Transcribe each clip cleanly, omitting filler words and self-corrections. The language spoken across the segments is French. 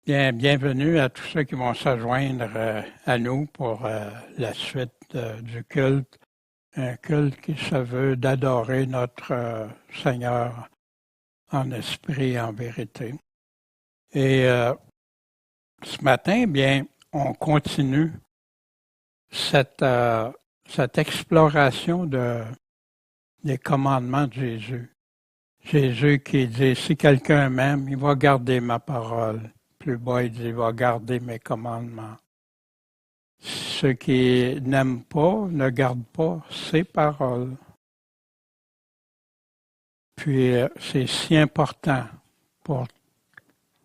Bien, bienvenue à tous ceux qui vont se joindre à nous pour la suite du culte. Un culte qui se veut d'adorer notre Seigneur en esprit et en vérité. Et ce matin, bien, on continue cette exploration des commandements de Jésus. Jésus qui dit, si quelqu'un m'aime, il va garder ma parole. Plus bas, il dit, il va garder mes commandements. Ceux qui n'aiment pas ne gardent pas ses paroles. Puis, c'est si important pour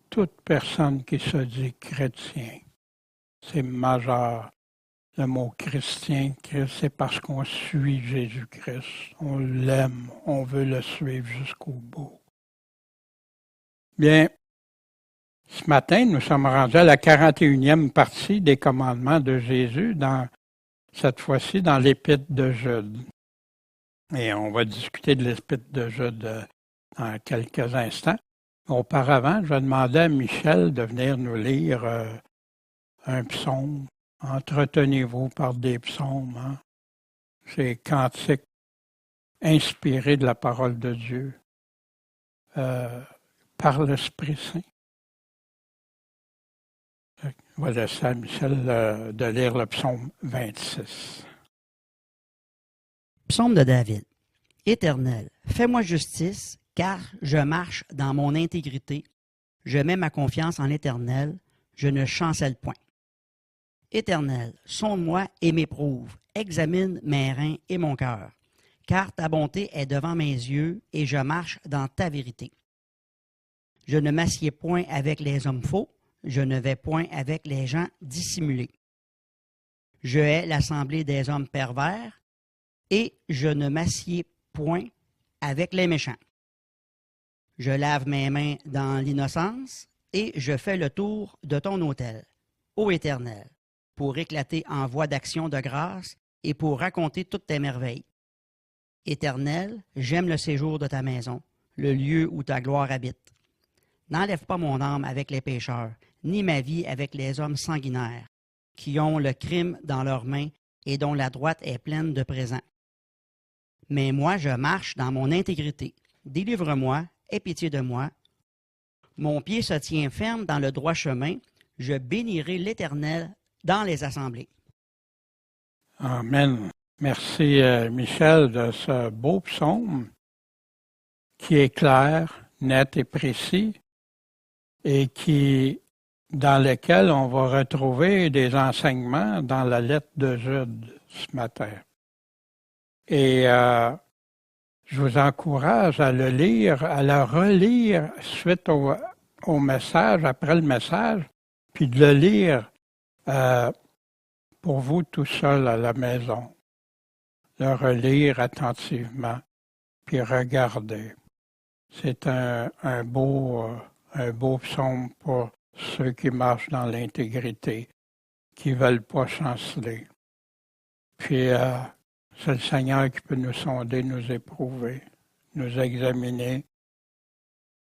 toute personne qui se dit chrétien. C'est majeur. Le mot chrétien, c'est parce qu'on suit Jésus-Christ. On l'aime, on veut le suivre jusqu'au bout. Bien, ce matin, nous sommes rendus à la 41e partie des commandements de Jésus, cette fois-ci dans l'Épître de Jude. Et on va discuter de l'Épître de Jude dans quelques instants. Auparavant, je demandais à Michel de venir nous lire un psaume. Entretenez-vous par des psaumes. Hein? C'est cantiques inspirés de la parole de Dieu par l'Esprit Saint. Je vais laisser à Michel de lire le psaume 26. Psaume de David. Éternel, fais-moi justice, car je marche dans mon intégrité. Je mets ma confiance en l'Éternel, je ne chancelle point. Éternel, sonde-moi et m'éprouve, examine mes reins et mon cœur, car ta bonté est devant mes yeux et je marche dans ta vérité. Je ne m'assieds point avec les hommes faux, je ne vais point avec les gens dissimulés. Je hais l'assemblée des hommes pervers, et je ne m'assieds point avec les méchants. Je lave mes mains dans l'innocence, et je fais le tour de ton autel, ô Éternel, pour éclater en voix d'action de grâce et pour raconter toutes tes merveilles. Éternel, j'aime le séjour de ta maison, le lieu où ta gloire habite. N'enlève pas mon âme avec les pécheurs, ni ma vie avec les hommes sanguinaires, qui ont le crime dans leurs mains et dont la droite est pleine de présents. Mais moi, je marche dans mon intégrité. Délivre-moi, aie pitié de moi. Mon pied se tient ferme dans le droit chemin. Je bénirai l'Éternel dans les assemblées. Amen. Merci, Michel, de ce beau psaume qui est clair, net et précis et dans lequel on va retrouver des enseignements dans la lettre de Jude ce matin. Et je vous encourage à le lire, à le relire suite au message, après le message, puis de le lire pour vous tout seul à la maison. Le relire attentivement, puis regarder. C'est un beau psaume pour ceux qui marchent dans l'intégrité, qui ne veulent pas chanceler. Puis, c'est le Seigneur qui peut nous sonder, nous éprouver, nous examiner,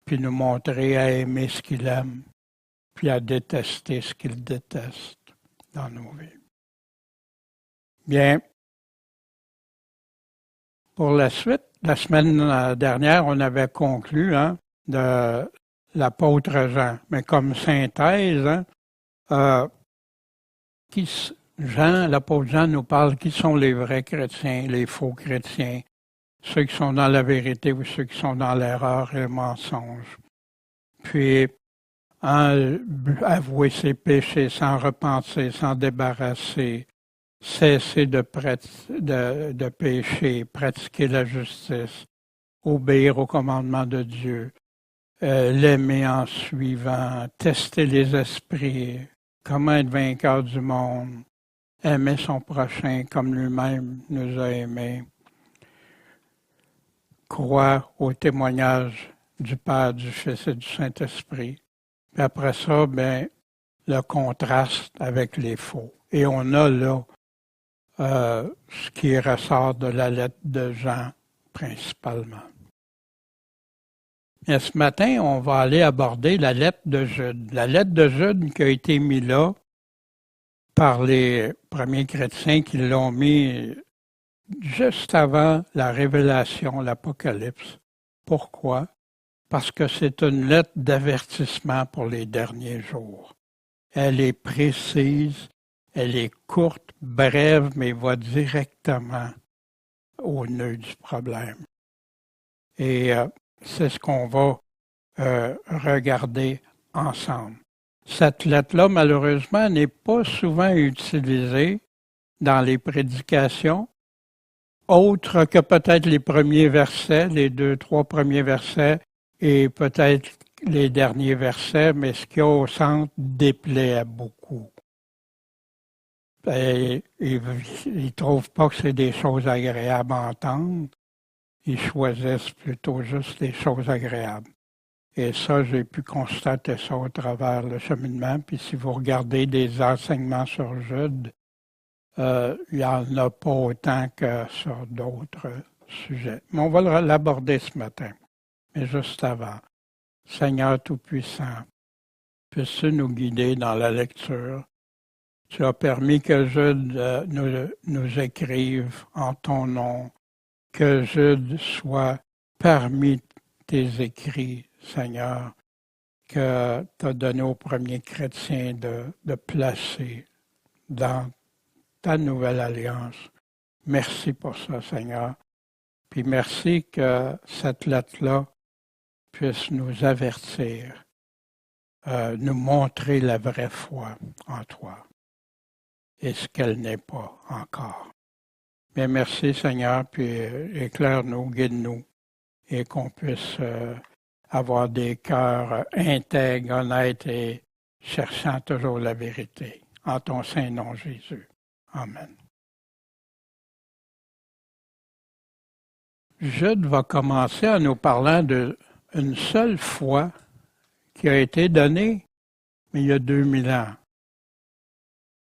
puis nous montrer à aimer ce qu'il aime, puis à détester ce qu'il déteste dans nos vies. Bien. Pour la suite, la semaine dernière, on avait conclu de l'apôtre Jean. Mais comme synthèse, l'apôtre Jean nous parle qui sont les vrais chrétiens, les faux chrétiens, ceux qui sont dans la vérité ou ceux qui sont dans l'erreur et le mensonge. Puis, avouer ses péchés, s'en repentir, s'en débarrasser, cesser de pécher, pratiquer la justice, obéir aux commandements de Dieu, l'aimer en suivant, tester les esprits, comment être vainqueur du monde, aimer son prochain comme lui-même nous a aimés, croire au témoignage du Père, du Fils et du Saint-Esprit. Puis après ça, le contraste avec les faux. Et on a là ce qui ressort de la lettre de Jean principalement. Mais ce matin, on va aller aborder la lettre de Jude. La lettre de Jude qui a été mise là par les premiers chrétiens qui l'ont mis juste avant la révélation, l'Apocalypse. Pourquoi? Parce que c'est une lettre d'avertissement pour les derniers jours. Elle est précise, elle est courte, brève, mais va directement au nœud du problème. Et c'est ce qu'on va regarder ensemble. Cette lettre-là, malheureusement, n'est pas souvent utilisée dans les prédications, autre que peut-être les premiers versets, les 2-3 premiers versets, et peut-être les derniers versets, mais ce qu'il y a au centre déplaît à beaucoup. Et ils ne trouvent pas que c'est des choses agréables à entendre. Ils choisissent plutôt juste des choses agréables. Et ça, j'ai pu constater ça au travers le cheminement. Puis si vous regardez des enseignements sur Jude, il n'y en a pas autant que sur d'autres sujets. Mais on va l'aborder ce matin. Mais juste avant, Seigneur Tout-Puissant, puisses-tu nous guider dans la lecture? Tu as permis que Jude nous écrive en ton nom, que Jude soit parmi tes écrits, Seigneur, que tu as donné aux premiers chrétiens de placer dans ta nouvelle alliance. Merci pour ça, Seigneur. Puis merci que cette lettre-là puisse nous avertir, nous montrer la vraie foi en toi et ce qu'elle n'est pas encore. Mais merci, Seigneur, puis éclaire-nous, guide-nous, et qu'on puisse avoir des cœurs intègres, honnêtes et cherchant toujours la vérité. En ton saint nom, Jésus. Amen. Jude va commencer en nous parlant d'une seule foi qui a été donnée, mais il y a 2000 ans.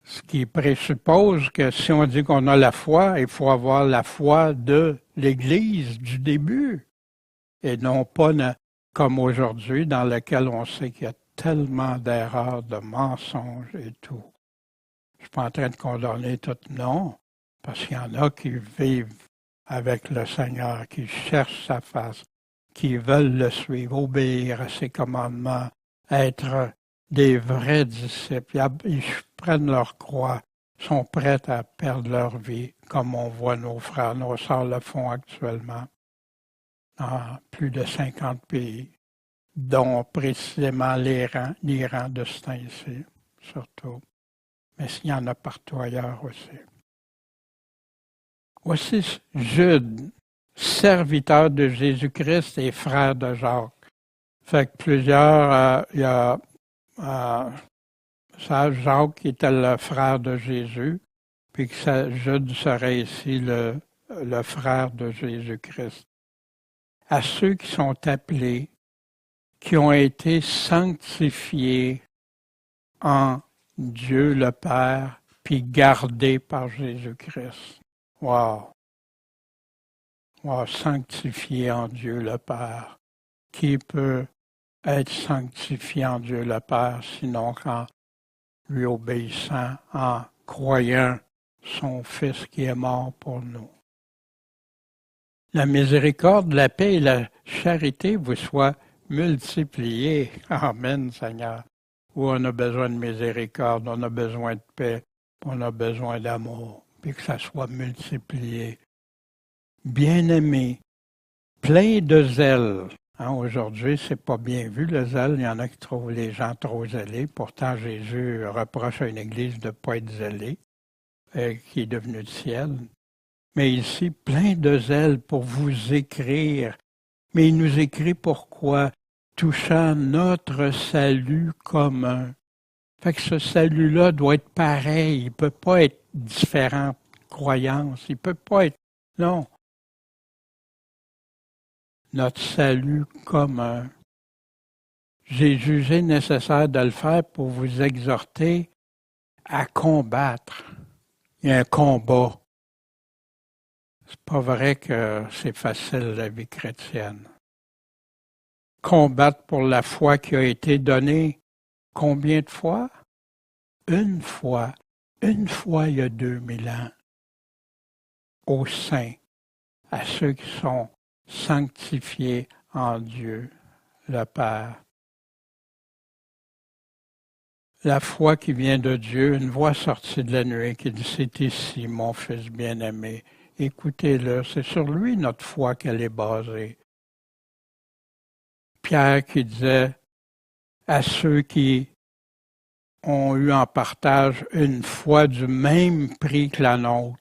Ce qui présuppose que si on dit qu'on a la foi, il faut avoir la foi de l'Église du début, et non pas comme aujourd'hui, dans lequel on sait qu'il y a tellement d'erreurs, de mensonges et tout. Je ne suis pas en train de condamner tout, non, parce qu'il y en a qui vivent avec le Seigneur, qui cherchent sa face, qui veulent le suivre, obéir à ses commandements, être des vrais disciples. Ils prennent leur croix, sont prêts à perdre leur vie, comme on voit nos frères, nos sœurs le font actuellement dans plus de 50 pays, dont précisément l'Iran de ce temps-ci, surtout. Mais il y en a partout ailleurs aussi. Voici Jude, serviteur de Jésus-Christ et frère de Jacques. Fait que plusieurs, il y a Jacques qui était le frère de Jésus, puis que Jude serait ici le frère de Jésus-Christ. À ceux qui sont appelés, qui ont été sanctifiés en Dieu le Père, puis gardés par Jésus-Christ. Wow! Wow, sanctifié en Dieu le Père. Qui peut être sanctifié en Dieu le Père, sinon qu'en lui obéissant, en croyant son Fils qui est mort pour nous. La miséricorde, la paix et la charité vous soient multipliées. Amen, Seigneur. Où on a besoin de miséricorde, on a besoin de paix, on a besoin d'amour, puis que ça soit multiplié. Bien-aimés, plein de zèle. Aujourd'hui, c'est pas bien vu le zèle. Il y en a qui trouvent les gens trop zélés. Pourtant, Jésus reproche à une église de ne pas être zélée, qui est devenue le ciel. Mais ici, plein de zèle pour vous écrire. Mais il nous écrit pourquoi? Touchant notre salut commun. Fait que ce salut-là doit être pareil. Il ne peut pas être différent de croyance. Il ne peut pas être... Non. Notre salut commun. J'ai jugé nécessaire de le faire pour vous exhorter à combattre. Il y a un combat. C'est pas vrai que c'est facile la vie chrétienne. combattre pour la foi qui a été donnée combien de fois? Une fois il y a 2000 ans, aux saints, à ceux qui sont sanctifiés en Dieu, le Père. La foi qui vient de Dieu, une voix sortie de la nuée qui dit, c'est ici, mon Fils bien-aimé. Écoutez-le, c'est sur lui notre foi qu'elle est basée. Pierre qui disait à ceux qui ont eu en partage une foi du même prix que la nôtre,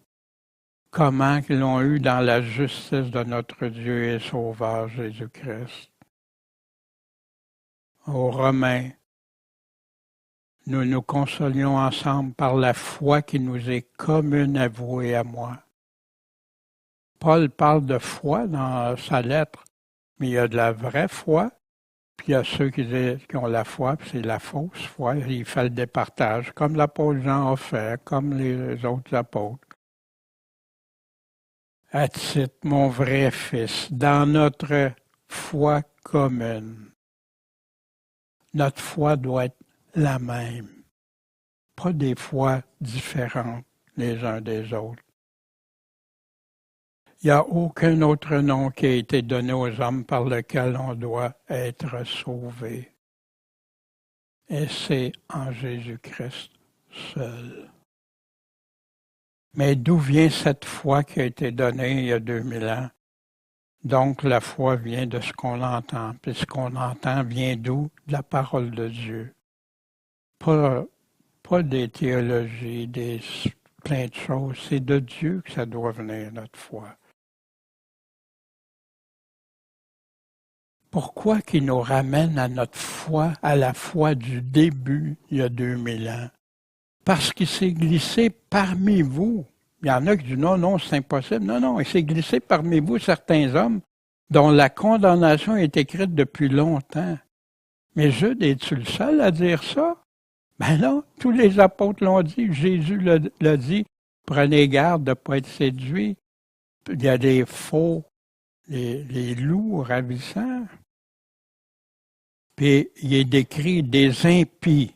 comment ils l'ont eu dans la justice de notre Dieu et Sauveur Jésus-Christ. Aux Romains, nous nous consolions ensemble par la foi qui nous est commune à vous et à moi. Paul parle de foi dans sa lettre, mais il y a de la vraie foi, puis il y a ceux qui ont la foi, puis c'est la fausse foi. Il fait le départage, comme l'apôtre Jean a fait, comme les autres apôtres. À titre, mon vrai fils, dans notre foi commune, notre foi doit être la même, pas des fois différentes les uns des autres. Il n'y a aucun autre nom qui a été donné aux hommes par lequel on doit être sauvé. Et c'est en Jésus-Christ seul. Mais d'où vient cette foi qui a été donnée il y a 2000 ans? Donc la foi vient de ce qu'on entend. Puis ce qu'on entend vient d'où? De la parole de Dieu. Pas des théologies, plein de choses. C'est de Dieu que ça doit venir, notre foi. Pourquoi qu'il nous ramène à notre foi, à la foi du début, il y a 2000 ans? Parce qu'il s'est glissé parmi vous. Il y en a qui disent non, c'est impossible. Non, il s'est glissé parmi vous certains hommes dont la condamnation est écrite depuis longtemps. Mais Jude, es-tu le seul à dire ça? Ben non, tous les apôtres l'ont dit, Jésus l'a dit, prenez garde de ne pas être séduits. Il y a des faux, les loups ravissants. Puis il est décrit des impies.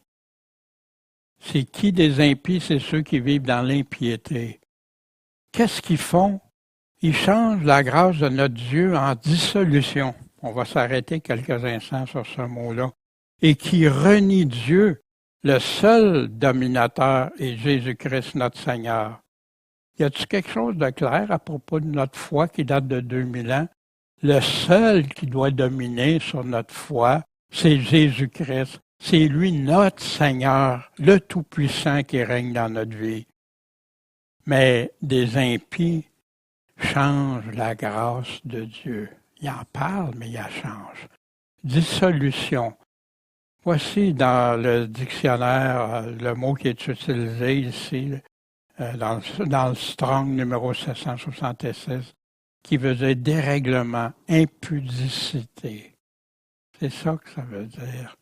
C'est qui des impies? C'est ceux qui vivent dans l'impiété. Qu'est-ce qu'ils font? Ils changent la grâce de notre Dieu en dissolution. On va s'arrêter quelques instants sur ce mot-là. Et qui renie Dieu, le seul dominateur est Jésus-Christ notre Seigneur. Y a-t-il quelque chose de clair à propos de notre foi qui date de 2000 ans? Le seul qui doit dominer sur notre foi, c'est Jésus-Christ. C'est lui notre Seigneur, le Tout-Puissant qui règne dans notre vie. Mais des impies changent la grâce de Dieu. Ils en parlent, mais ils la changent. Dissolution. Voici dans le dictionnaire le mot qui est utilisé ici, dans le Strong numéro 766, qui veut dire dérèglement, impudicité. C'est ça que ça veut dire.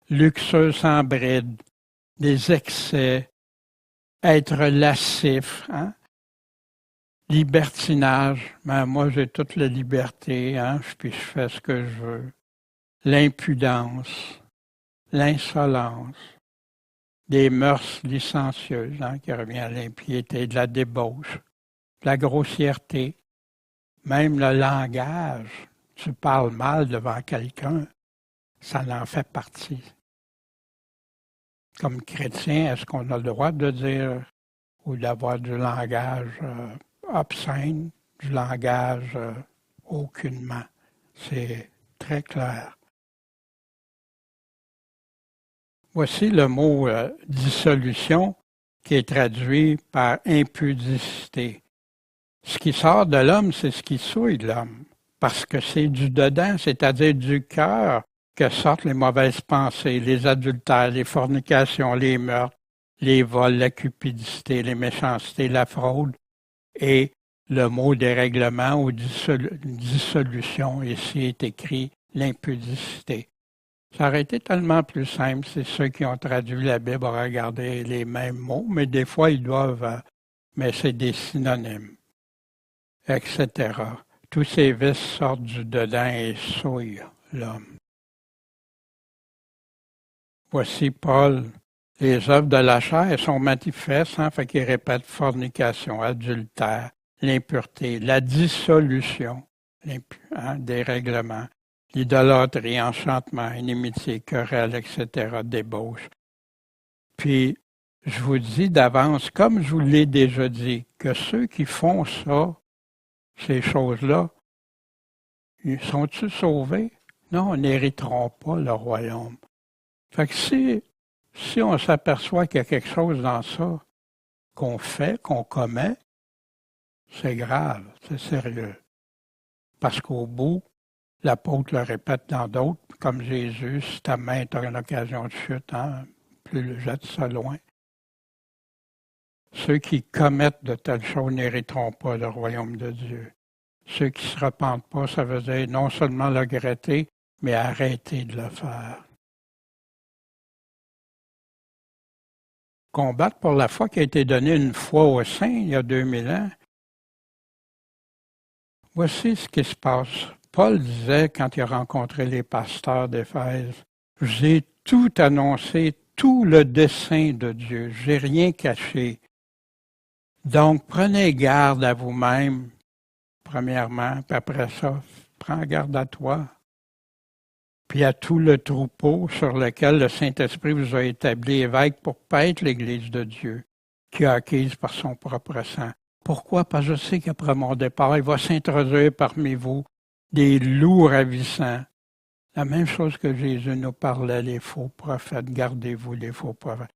Luxure sans bride, des excès, être lascif, libertinage, moi j'ai toute la liberté, puis je fais ce que je veux. L'impudence, l'insolence, des mœurs licencieuses, qui revient à l'impiété, de la débauche, de la grossièreté, même le langage. Tu parles mal devant quelqu'un, ça en fait partie. Comme chrétien, est-ce qu'on a le droit de dire ou d'avoir du langage obscène, du langage aucunement? C'est très clair. Voici le mot dissolution qui est traduit par impudicité. Ce qui sort de l'homme, c'est ce qui souille de l'homme, parce que c'est du dedans, c'est-à-dire du cœur, que sortent les mauvaises pensées, les adultères, les fornications, les meurtres, les vols, la cupidité, les méchancetés, la fraude, et le mot dérèglement ou dissolution, ici est écrit l'impudicité. Ça aurait été tellement plus simple si ceux qui ont traduit la Bible auraient regardé les mêmes mots, mais des fois ils doivent, mais c'est des synonymes, etc. Tous ces vices sortent du dedans et souillent l'homme. Voici Paul. Les œuvres de la chair sont manifestes, fait qu'il répète fornication, adultère, l'impureté, la dissolution, dérèglement, l'idolâtrie, enchantement, inimitié, querelle, etc., débauche. Puis, je vous dis d'avance, comme je vous l'ai déjà dit, que ceux qui font ça, ces choses-là, sont-ils sauvés? Non, ils n'hériteront pas le royaume. Fait que si on s'aperçoit qu'il y a quelque chose dans ça qu'on fait, qu'on commet, c'est grave, c'est sérieux. Parce qu'au bout, l'apôtre le répète dans d'autres, comme Jésus, si ta main est une occasion de chute, plus le jette ça loin. Ceux qui commettent de telles choses n'hériteront pas le royaume de Dieu. Ceux qui ne se repentent pas, ça veut dire non seulement le regretter, mais arrêter de le faire. Combattre pour la foi qui a été donnée une fois aux saints il y a 2000 ans. Voici ce qui se passe. Paul disait quand il a rencontré les pasteurs d'Éphèse, « J'ai tout annoncé, tout le dessein de Dieu, j'ai rien caché. Donc prenez garde à vous-même, premièrement, puis après ça, prends garde à toi. Puis à tout le troupeau sur lequel le Saint-Esprit vous a établi évêque pour paître l'Église de Dieu, qui a acquise par son propre sang. Pourquoi? Parce que je sais qu'après mon départ, il va s'introduire parmi vous des loups ravissants. La même chose que Jésus nous parlait, les faux prophètes, gardez-vous les faux prophètes.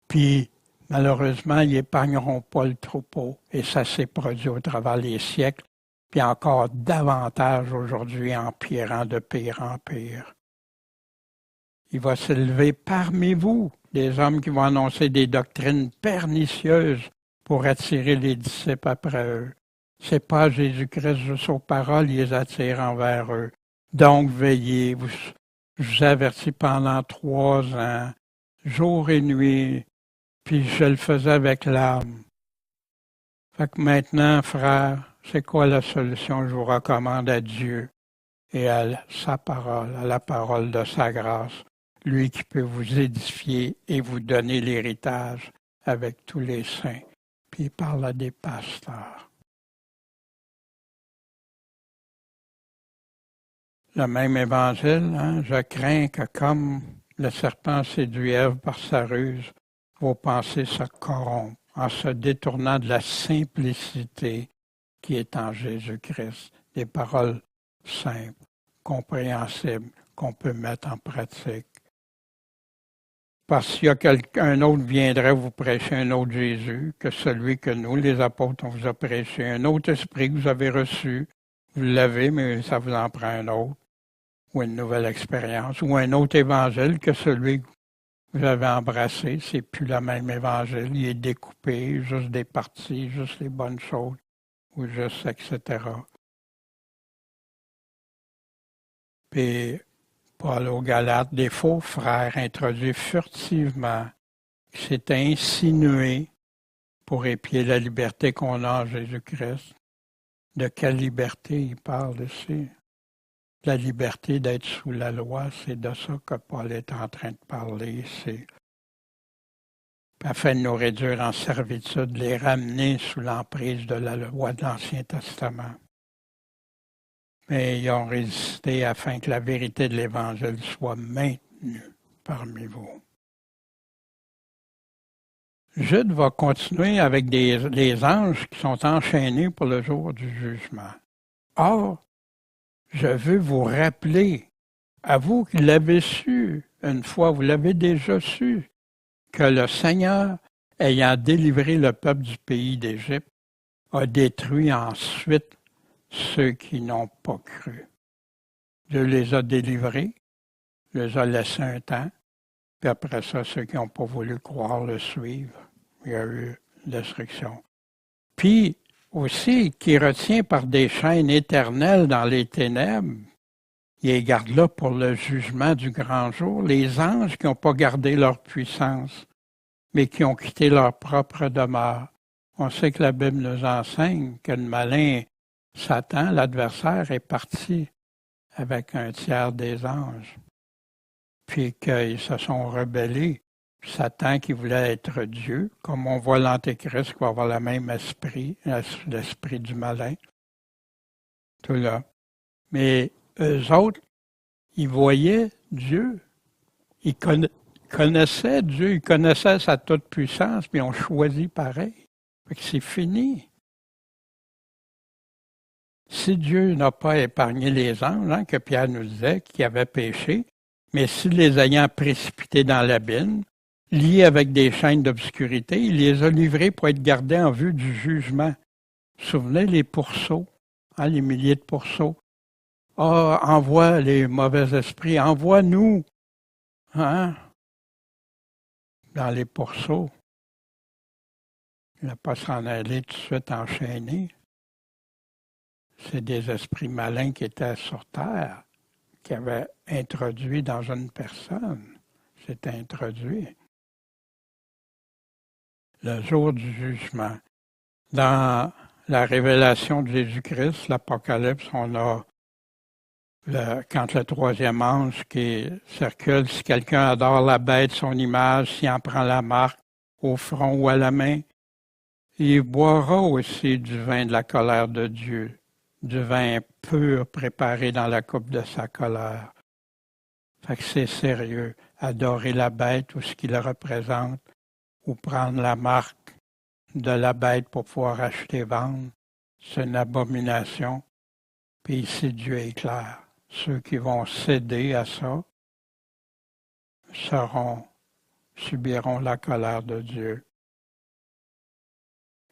Puis, malheureusement, ils n'épargneront pas le troupeau. Et ça s'est produit au travers des siècles, puis encore davantage aujourd'hui, empirant de pire en pire. Il va s'élever parmi vous des hommes qui vont annoncer des doctrines pernicieuses pour attirer les disciples après eux. C'est pas Jésus-Christ juste aux paroles, il les attire envers eux. Donc veillez, je vous avertis pendant 3 ans, jour et nuit, puis je le faisais avec l'âme. Fait que maintenant, frère, c'est quoi la solution? Je vous recommande à Dieu et à sa parole, à la parole de sa grâce. Lui qui peut vous édifier et vous donner l'héritage avec tous les saints. Puis il parle à des pasteurs. Le même évangile, je crains que comme le serpent séduit Ève par sa ruse, vos pensées se corrompent en se détournant de la simplicité qui est en Jésus-Christ. Des paroles simples, compréhensibles, qu'on peut mettre en pratique. Parce qu'il y a quelqu'un autre viendrait vous prêcher un autre Jésus que celui que nous, les apôtres, on vous a prêché. Un autre esprit que vous avez reçu. Vous l'avez, mais ça vous en prend un autre. Ou une nouvelle expérience. Ou un autre évangile que celui que vous avez embrassé. C'est plus le même évangile. Il est découpé, juste des parties, juste les bonnes choses. Ou juste, etc. Puis, Paul aux Galates, des faux frères introduits furtivement, qui s'étaient insinués pour épier la liberté qu'on a en Jésus-Christ. De quelle liberté il parle ici? La liberté d'être sous la loi, c'est de ça que Paul est en train de parler. C'est afin de nous réduire en servitude, les ramener sous l'emprise de la loi de l'Ancien Testament. Mais ils ont résisté afin que la vérité de l'Évangile soit maintenue parmi vous. Jude va continuer avec les anges qui sont enchaînés pour le jour du jugement. Or, je veux vous rappeler, à vous qui l'avez su, une fois, vous l'avez déjà su, que le Seigneur, ayant délivré le peuple du pays d'Égypte, a détruit ensuite ceux qui n'ont pas cru. Dieu les a délivrés, les a laissés un temps, puis après ça, ceux qui n'ont pas voulu croire le suivre. Il y a eu destruction. Puis aussi, qui retient par des chaînes éternelles dans les ténèbres, il les garde là pour le jugement du grand jour, les anges qui n'ont pas gardé leur puissance, mais qui ont quitté leur propre demeure. On sait que la Bible nous enseigne que le malin Satan, l'adversaire, est parti avec un tiers des anges, puis qu'ils se sont rebellés. Satan qui voulait être Dieu, comme on voit l'Antéchrist qui va avoir le même esprit, l'esprit du malin, tout là. Mais eux autres, ils voyaient Dieu, ils connaissaient Dieu, ils connaissaient sa toute-puissance, puis ils ont choisi pareil. Fait que c'est fini. Si Dieu n'a pas épargné les anges, hein, que Pierre nous disait, qui avaient péché, mais s'il les ayant précipités dans l'abîme, liés avec des chaînes d'obscurité, il les a livrés pour être gardés en vue du jugement. Vous vous souvenez, les pourceaux, hein, les milliers de pourceaux. Ah, envoie les mauvais esprits, envoie-nous, hein, dans les pourceaux. Il n'a pas s'en aller tout de suite enchaîné. C'est des esprits malins qui étaient sur terre, qui avaient introduit dans une personne. C'est introduit. Le jour du jugement. Dans la révélation de Jésus-Christ, l'Apocalypse, on a quand le troisième ange qui circule, si quelqu'un adore la bête, son image, s'il en prend la marque au front ou à la main, il boira aussi du vin de la colère de Dieu, du vin pur préparé dans la coupe de sa colère. Fait que c'est sérieux. Adorer la bête ou ce qu'il représente, ou prendre la marque de la bête pour pouvoir acheter et vendre, c'est une abomination. Puis ici, Dieu est clair. Ceux qui vont céder à ça subiront la colère de Dieu.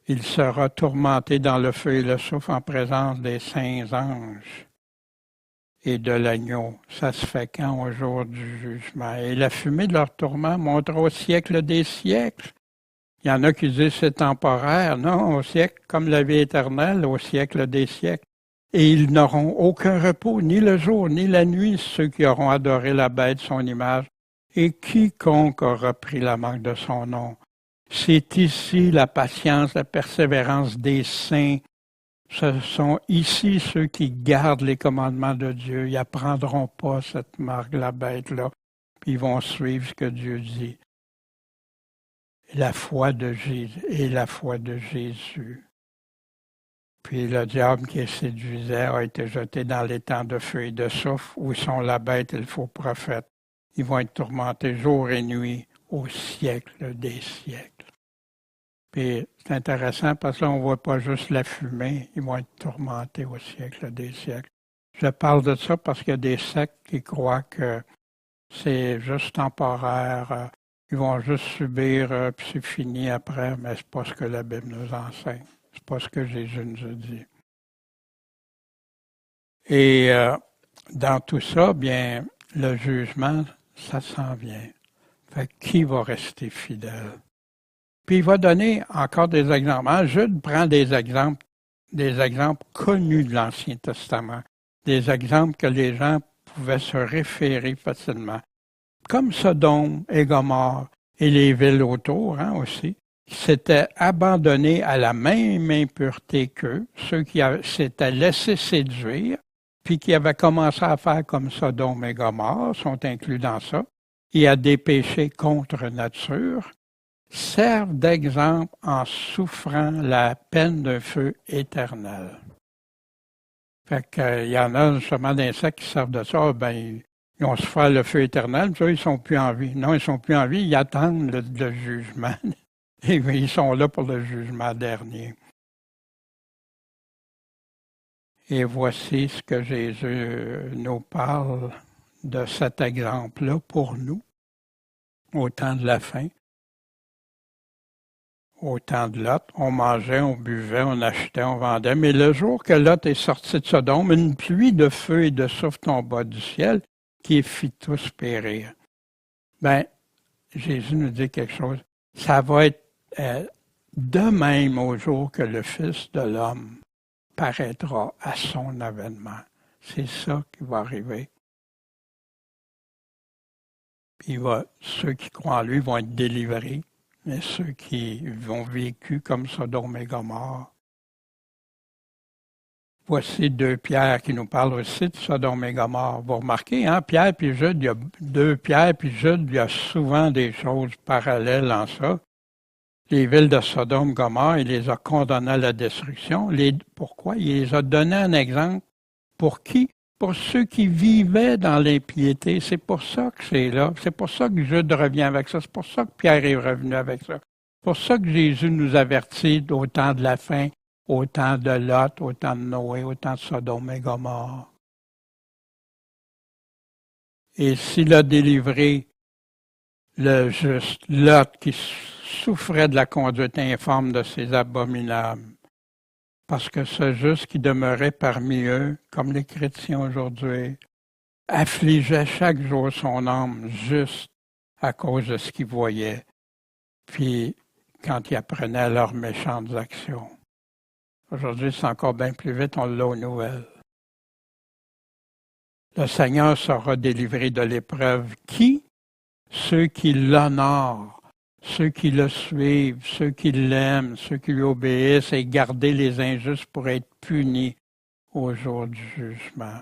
Il sera tourmenté dans le feu et le soufre en présence des saints anges et de l'agneau. Ça se fait quand? Au jour du jugement. Et la fumée de leur tourment montera au siècle des siècles. Il y en a qui disent c'est temporaire. Non, au siècle, comme la vie éternelle, au siècle des siècles. Et ils n'auront aucun repos, ni le jour, ni la nuit, ceux qui auront adoré la bête, son image, et quiconque aura pris la marque de son nom. C'est ici la patience, la persévérance des saints. Ce sont ici ceux qui gardent les commandements de Dieu. Ils n'apprendront pas cette marque, la bête-là, puis ils vont suivre ce que Dieu dit. La foi de Jésus et la foi de Jésus. Puis le diable qui séduisait a été jeté dans les temps de feu et de soufre, où sont la bête et le faux prophète. Ils vont être tourmentés jour et nuit au siècle des siècles. Puis c'est intéressant parce que là, on ne voit pas juste la fumée, ils vont être tourmentés au siècle des siècles. Je parle de ça parce qu'il y a des sectes qui croient que c'est juste temporaire, ils vont juste subir, puis c'est fini après, mais c'est pas ce que la Bible nous enseigne. C'est pas ce que Jésus nous a dit. Et dans tout ça, bien, le jugement, ça s'en vient. Fait qui va rester fidèle? Puis il va donner encore des exemples. Jude prend des exemples connus de l'Ancien Testament, des exemples que les gens pouvaient se référer facilement, comme Sodome et Gomorrhe et les villes autour aussi, qui s'étaient abandonnés à la même impureté qu'eux, ceux qui s'étaient laissés séduire, puis qui avaient commencé à faire comme Sodome et Gomorrhe, sont inclus dans ça, et à des péchés contre nature, servent d'exemple en souffrant la peine d'un feu éternel. Fait qu'il y en a justement d'insectes qui servent de ça, ben ils ont souffert le feu éternel, puis ils sont plus en vie. Non, ils sont plus en vie, ils attendent le jugement. Et ils sont là pour le jugement dernier. Et voici ce que Jésus nous parle de cet exemple-là pour nous, au temps de la fin. Au temps de Lot, on mangeait, on buvait, on achetait, on vendait. Mais le jour que Lot est sorti de Sodome, une pluie de feu et de soufre tomba du ciel qui fit tous périr. Ben, Jésus nous dit quelque chose. Ça va être de même au jour que le Fils de l'homme paraîtra à son avènement. C'est ça qui va arriver. Puis ceux qui croient en lui vont être délivrés, mais ceux qui ont vécu comme Sodome et Gomorrhe, Voici 2 Pierre qui nous parle aussi de Sodome et Gomorrhe. Vous remarquez, hein, Pierre puis Jude, il y a 2 Pierre puis Jude, il y a souvent des choses parallèles en ça. Les villes de Sodome et Gomorrhe, il les a condamnées à la destruction. Pourquoi? Il les a donné un exemple. Pour qui? Pour ceux qui vivaient dans l'impiété. C'est pour ça que c'est là. C'est pour ça que Jude revient avec ça. C'est pour ça que Pierre est revenu avec ça. C'est pour ça que Jésus nous avertit au temps de la fin, au temps de Lot, au temps de Noé, au temps de Sodome et Gomorrhe. Et s'il a délivré le juste Lot qui souffrait de la conduite infâme de ces abominables, parce que ce juste qui demeurait parmi eux, comme les chrétiens aujourd'hui, affligeait chaque jour son âme juste à cause de ce qu'il voyait, puis quand il apprenait leurs méchantes actions. Aujourd'hui, c'est encore bien plus vite, on l'a aux nouvelles. Le Seigneur sera délivré de l'épreuve. Qui? Ceux qui l'honorent, ceux qui le suivent, ceux qui l'aiment, ceux qui lui obéissent et garder les injustes pour être punis au jour du jugement.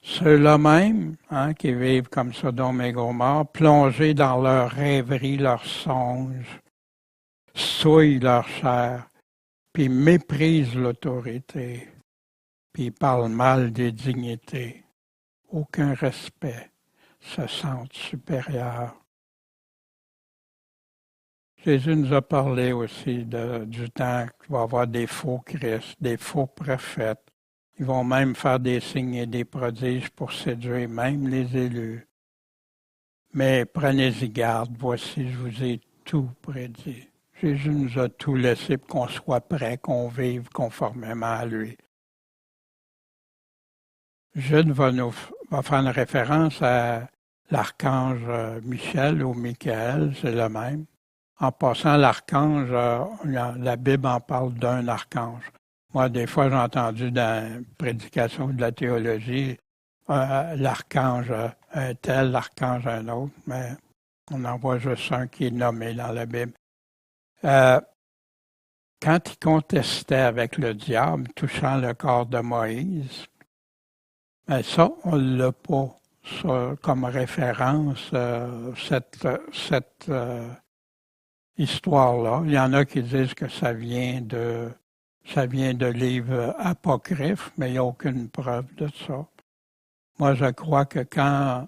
Ceux-là même, hein, qui vivent comme Sodome et Gomorrhe, plongés dans leurs rêveries, leurs songes, souillent leur chair, puis méprisent l'autorité, puis parlent mal des dignités. Aucun respect, se sentent supérieurs. Jésus nous a parlé aussi du temps qu'il va y avoir des faux Christ, des faux prophètes. Ils vont même faire des signes et des prodiges pour séduire même les élus. Mais prenez-y garde, voici, je vous ai tout prédit. Jésus nous a tout laissé pour qu'on soit prêt, qu'on vive conformément à lui. Jude va faire une référence à l'archange Michel ou Michael, c'est le même. En passant, l'archange, la Bible en parle d'un archange. Moi, des fois, j'ai entendu dans la prédication de la théologie, l'archange un tel, l'archange un autre, mais on en voit juste un qui est nommé dans la Bible. Quand il contestait avec le diable, touchant le corps de Moïse, ben ça, on ne l'a pas ça, comme référence, cette histoire-là. Il y en a qui disent que ça vient de livres apocryphes, mais il n'y a aucune preuve de ça. Moi, je crois que quand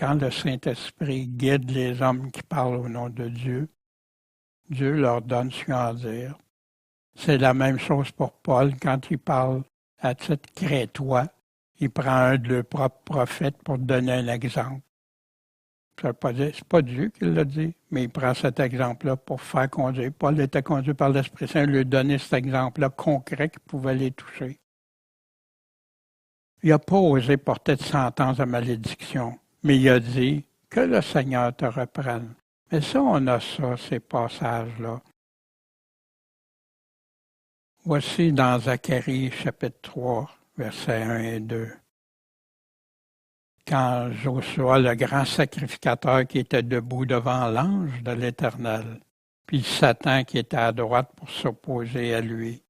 le Saint-Esprit guide les hommes qui parlent au nom de Dieu, Dieu leur donne ce qu'il a à dire. C'est la même chose pour Paul quand il parle à titre crétois. Il prend un de leurs propres prophètes pour donner un exemple. Ça veut pas dire, c'est pas Dieu qui l'a dit, mais il prend cet exemple-là pour faire conduire. Paul était conduit par l'Esprit Saint, lui donner cet exemple-là concret qui pouvait les toucher. Il n'a pas osé porter de sentence de malédiction, mais il a dit que le Seigneur te reprenne. Mais ça, on a ça, ces passages-là. Voici dans Zacharie, chapitre 3, versets 1 et 2. Quand Joshua, le grand sacrificateur qui était debout devant l'ange de l'Éternel, puis Satan qui était à droite pour s'opposer à lui.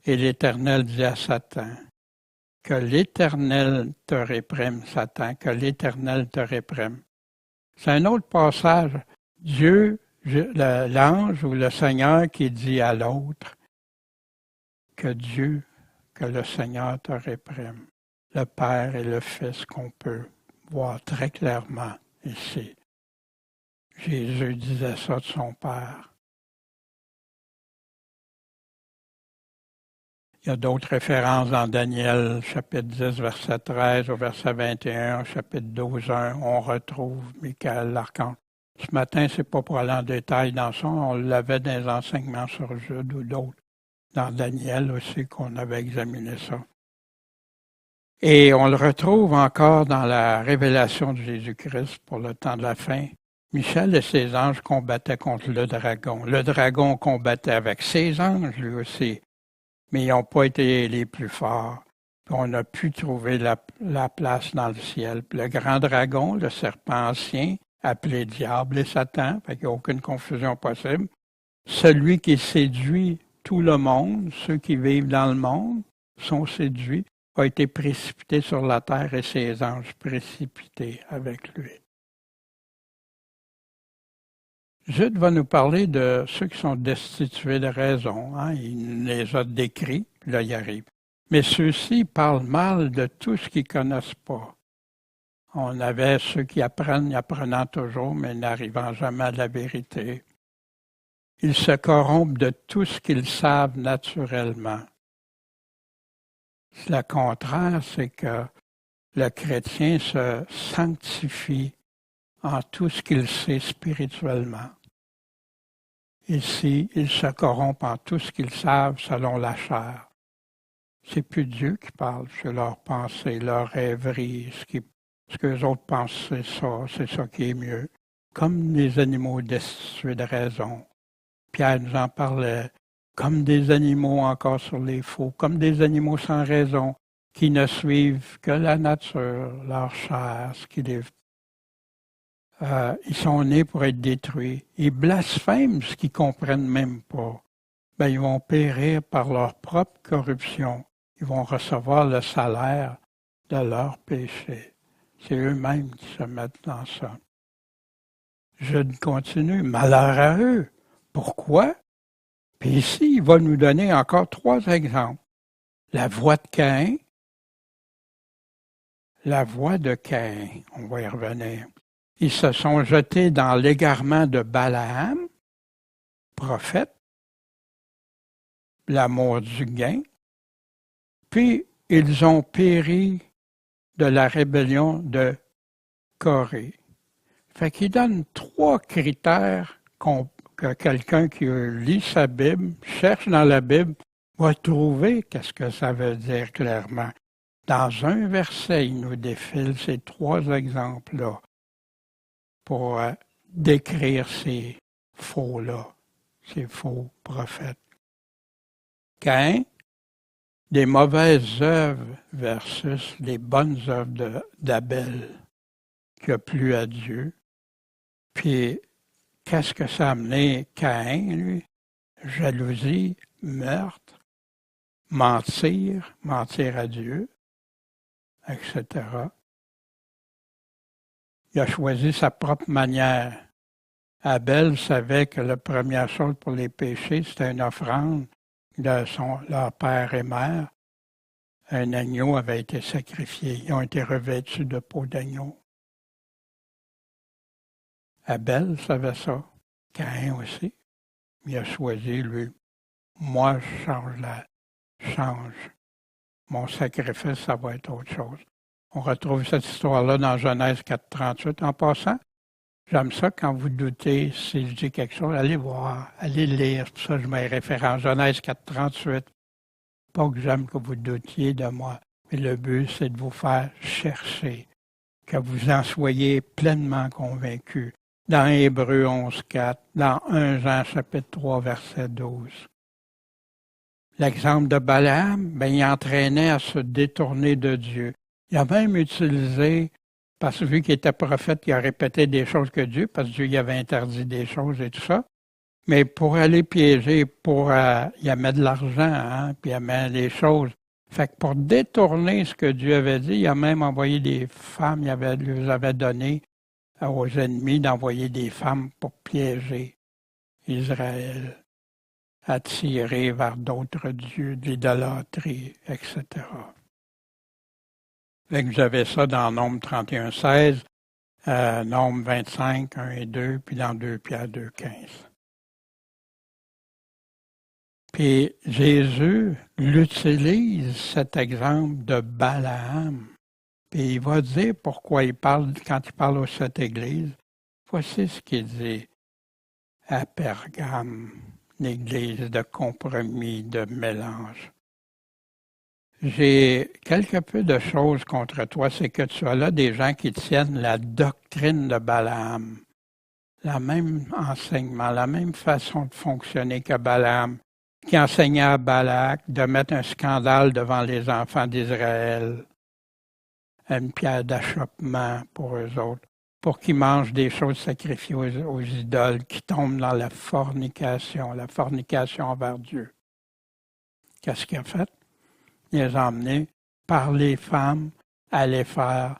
Et l'Éternel dit à Satan, « Que l'Éternel te réprime, Satan, que l'Éternel te réprime. » C'est un autre passage. Dieu, l'ange ou le Seigneur qui dit à l'autre, « Que le Seigneur te réprime. » Le Père et le Fils qu'on peut voir très clairement ici. Jésus disait ça de son Père. Il y a d'autres références dans Daniel, chapitre 10, verset 13, au verset 21, chapitre 12, 1. On retrouve Michael l'archange. Ce matin, c'est pas pour aller en détail dans ça, on l'avait dans les enseignements sur Jude ou d'autres. Dans Daniel aussi, qu'on avait examiné ça. Et on le retrouve encore dans la révélation de Jésus-Christ pour le temps de la fin. Michel et ses anges combattaient contre le dragon. Le dragon combattait avec ses anges, lui aussi. Mais ils n'ont pas été les plus forts. Puis on a pu trouver la place dans le ciel. Puis le grand dragon, le serpent ancien, appelé Diable et Satan, fait qu'il n'y a aucune confusion possible. Celui qui séduit tout le monde, ceux qui vivent dans le monde, sont séduits, a été précipité sur la terre et ses anges précipités avec lui. Jude va nous parler de ceux qui sont destitués de raison. Hein? Il les a décrits, là il arrive. Mais ceux-ci parlent mal de tout ce qu'ils ne connaissent pas. On avait ceux qui apprennent, apprenant toujours, mais n'arrivant jamais à la vérité. Ils se corrompent de tout ce qu'ils savent naturellement. Le contraire, c'est que le chrétien se sanctifie en tout ce qu'il sait spirituellement. Ici, ils se corrompent en tout ce qu'ils savent selon la chair. C'est plus Dieu qui parle, c'est leur pensée, leur rêverie, ce que les autres pensent, c'est ça qui est mieux. Comme les animaux destitués de raison. Pierre nous en parlait, comme des animaux encore sur les faux, comme des animaux sans raison, qui ne suivent que la nature, leur chair, ce qui les... ils sont nés pour être détruits. Ils blasphèment ce qu'ils ne comprennent même pas. Ben, ils vont périr par leur propre corruption. Ils vont recevoir le salaire de leur péché. C'est eux-mêmes qui se mettent dans ça. Je continue. Malheur à eux. Pourquoi? Puis ici, il va nous donner encore 3 exemples. La voix de Caïn. La voix de Caïn. On va y revenir. Ils se sont jetés dans l'égarement de Balaam, prophète, l'amour du gain, puis ils ont péri de la rébellion de Corée. Fait qu'il donne 3 critères que quelqu'un qui lit sa Bible, cherche dans la Bible, va trouver qu'est-ce que ça veut dire clairement. Dans un verset, il nous défile ces 3 exemples-là pour décrire ces faux-là, ces faux prophètes. Caïn, des mauvaises œuvres versus les bonnes œuvres d'Abel qui a plu à Dieu. Puis, qu'est-ce que ça a amené Caïn, lui? Jalousie, meurtre, mentir à Dieu, etc. Il a choisi sa propre manière. Abel savait que la première chose pour les péchés, c'était une offrande de leur père et mère. Un agneau avait été sacrifié. Ils ont été revêtus de peau d'agneau. Abel savait ça. Caïn aussi. Il a choisi, lui, moi, je change. Mon sacrifice, ça va être autre chose. On retrouve cette histoire-là dans Genèse 4.38. En passant, j'aime ça quand vous doutez si je dis quelque chose, allez voir, allez lire. Pour ça, je mets référence Genèse 4.38. Pas que j'aime que vous doutiez de moi, mais le but, c'est de vous faire chercher, que vous en soyez pleinement convaincus. Dans Hébreux 11.4, dans 1 Jean chapitre 3, verset 12. L'exemple de Balaam, ben, il entraînait à se détourner de Dieu. Il a même utilisé, parce que vu qu'il était prophète, il a répété des choses que Dieu, parce que Dieu lui avait interdit des choses et tout ça. Mais pour aller piéger, il y met de l'argent, hein, puis il y met des choses. Fait que pour détourner ce que Dieu avait dit, il a même envoyé des femmes, il lui avait donné aux ennemis d'envoyer des femmes pour piéger Israël, attirer vers d'autres dieux, de l'idolâtrie, etc. Fait que j'avais ça dans Nombre 31.16, Nombre 25, 1 et 2, puis dans 2 Pierre 2.15. Puis Jésus l'utilise, cet exemple de Balaam. Puis il va dire pourquoi quand il parle aux 7 églises. Voici ce qu'il dit à Pergame, l'église de compromis, de mélange. J'ai quelque peu de choses contre toi, c'est que tu as là des gens qui tiennent la doctrine de Balaam, le même enseignement, la même façon de fonctionner que Balaam, qui enseignait à Balak de mettre un scandale devant les enfants d'Israël, une pierre d'achoppement pour eux autres, pour qu'ils mangent des choses sacrifiées aux idoles, qui tombent dans la fornication envers Dieu. qu'est-ce qu'il a fait? Il les a emmenés par les femmes à aller faire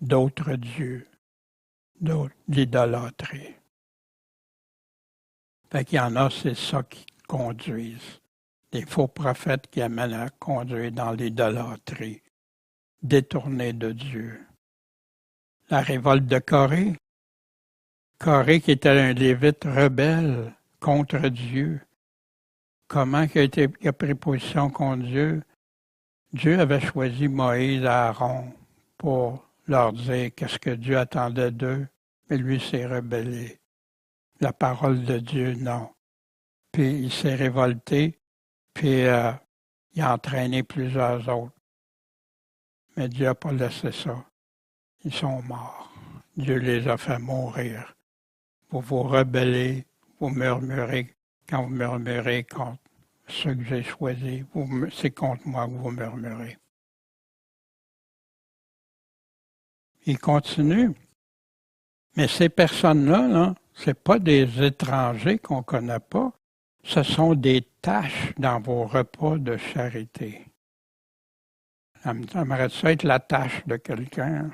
d'autres dieux, d'autres l'idolâtrie. Fait qu'il y en a, c'est ça qui conduisent. Des faux prophètes qui amènent à conduire dans l'idolâtrie, détournés de Dieu. La révolte de Corée. Corée qui était un lévite rebelle contre Dieu. Comment il a pris position contre Dieu? Dieu avait choisi Moïse et Aaron pour leur dire qu'est-ce que Dieu attendait d'eux, mais lui s'est rebellé. La parole de Dieu, non. Puis il s'est révolté, puis il a entraîné plusieurs autres. Mais Dieu n'a pas laissé ça. Ils sont morts. Dieu les a fait mourir. Vous vous rebellez, vous murmurez. Quand vous murmurez contre ceux que j'ai choisis, c'est contre moi que vous murmurez. Il continue. Mais ces personnes-là, là, c'est pas des étrangers qu'on ne connaît pas. Ce sont des tâches dans vos repas de charité. J'aimerais ça être la tâche de quelqu'un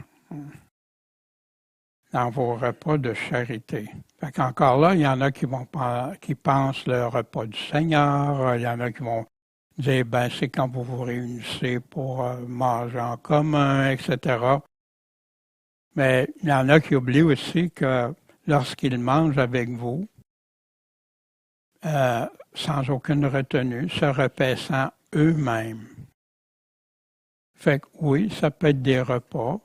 dans vos repas de charité. Fait qu'encore là, il y en a qui pensent le repas du Seigneur, il y en a qui vont dire, ben c'est quand vous vous réunissez pour manger en commun, etc. Mais il y en a qui oublient aussi que lorsqu'ils mangent avec vous, sans aucune retenue, se repaissant eux-mêmes. Fait que oui, ça peut être des repas,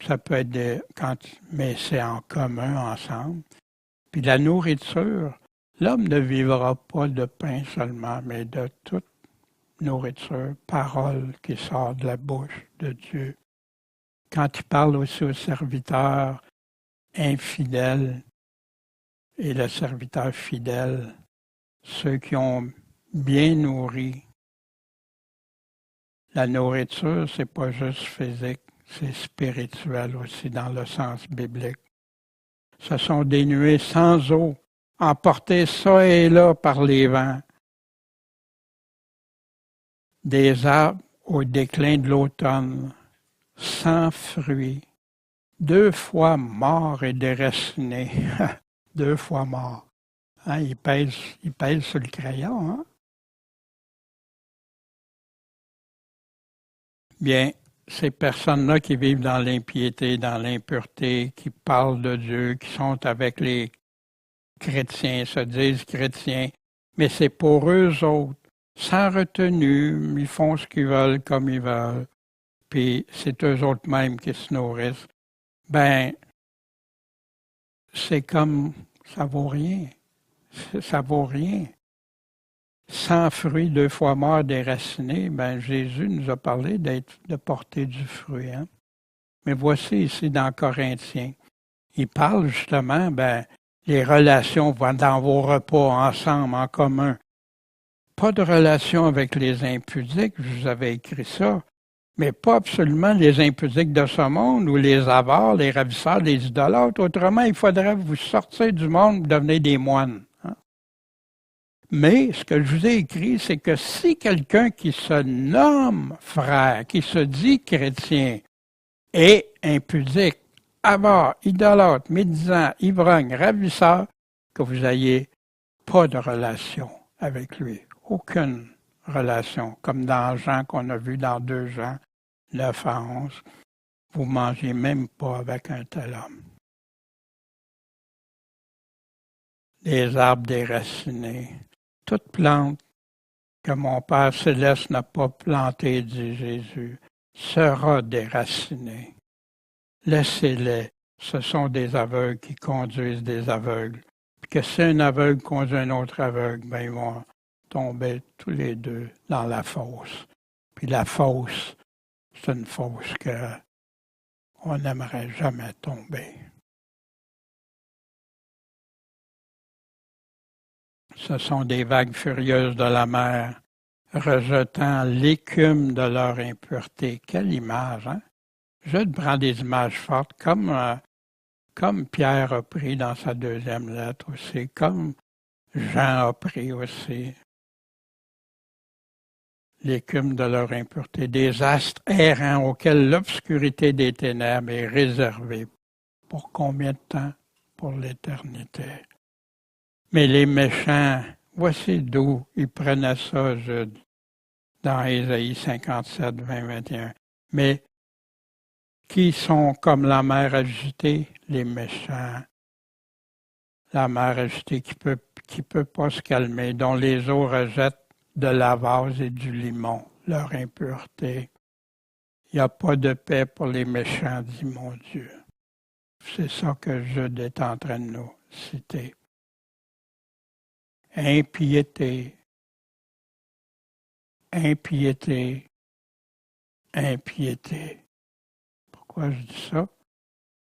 ça peut être mais c'est en commun ensemble. Puis la nourriture, l'homme ne vivra pas de pain seulement, mais de toute nourriture, parole qui sort de la bouche de Dieu. Quand il parle aussi aux serviteurs infidèles et le serviteur fidèle, ceux qui ont bien nourri. La nourriture, c'est pas juste physique, c'est spirituel aussi dans le sens biblique. Ce sont des nuées sans eau, emportées ça et là par les vents. Des arbres au déclin de l'automne, sans fruits, 2 fois morts et déracinés. 2 fois morts. Hein, il pèse sur le crayon. Hein? Bien, ces personnes-là qui vivent dans l'impiété, dans l'impureté, qui parlent de Dieu, qui sont avec les chrétiens, se disent chrétiens, mais c'est pour eux autres, sans retenue, ils font ce qu'ils veulent comme ils veulent, puis c'est eux autres mêmes qui se nourrissent. Ben, c'est comme, ça vaut rien. Ça vaut rien. Sans fruit, 2 fois mort, déraciné, ben Jésus nous a parlé de porter du fruit. Hein? Mais voici ici dans Corinthiens, il parle justement, les relations dans vos repas ensemble, en commun. Pas de relation avec les impudiques, je vous avais écrit ça, mais pas absolument les impudiques de ce monde ou les avares, les ravisseurs, les idolâtres. Autrement, il faudrait vous sortir du monde et devenir des moines. Hein? Mais ce que je vous ai écrit, c'est que si quelqu'un qui se nomme frère, qui se dit chrétien, est impudique, avare, idolâtre, médisant, ivrogne, ravisseur, que vous n'ayez pas de relation avec lui. Aucune relation. Comme dans Jean qu'on a vu dans 2 Jean 9 à 11. Vous ne mangez même pas avec un tel homme. Les arbres déracinés. Toute plante que mon Père céleste n'a pas plantée, dit Jésus, sera déracinée. Laissez-les. Ce sont des aveugles qui conduisent des aveugles. Puis que si un aveugle conduit un autre aveugle, ils vont tomber tous les deux dans la fosse. Puis la fosse, c'est une fosse qu'on n'aimerait jamais tomber. Ce sont des vagues furieuses de la mer, rejetant l'écume de leur impureté. Quelle image, hein? Je prends des images fortes, comme Pierre a pris dans sa 2e lettre aussi, comme Jean a pris aussi. l'écume de leur impureté, des astres errants auxquels l'obscurité des ténèbres est réservée. Pour combien de temps? Pour l'éternité. Mais les méchants, voici d'où ils prenaient ça, Jude, dans Ésaïe 57, 20, 21. Mais qui sont comme la mer agitée? Les méchants. La mer agitée qui peut pas se calmer, dont les eaux rejettent de la vase et du limon, leur impureté. Il n'y a pas de paix pour les méchants, dit mon Dieu. C'est ça que Jude est en train de nous citer. Impiété, impiété, impiété. Pourquoi je dis ça?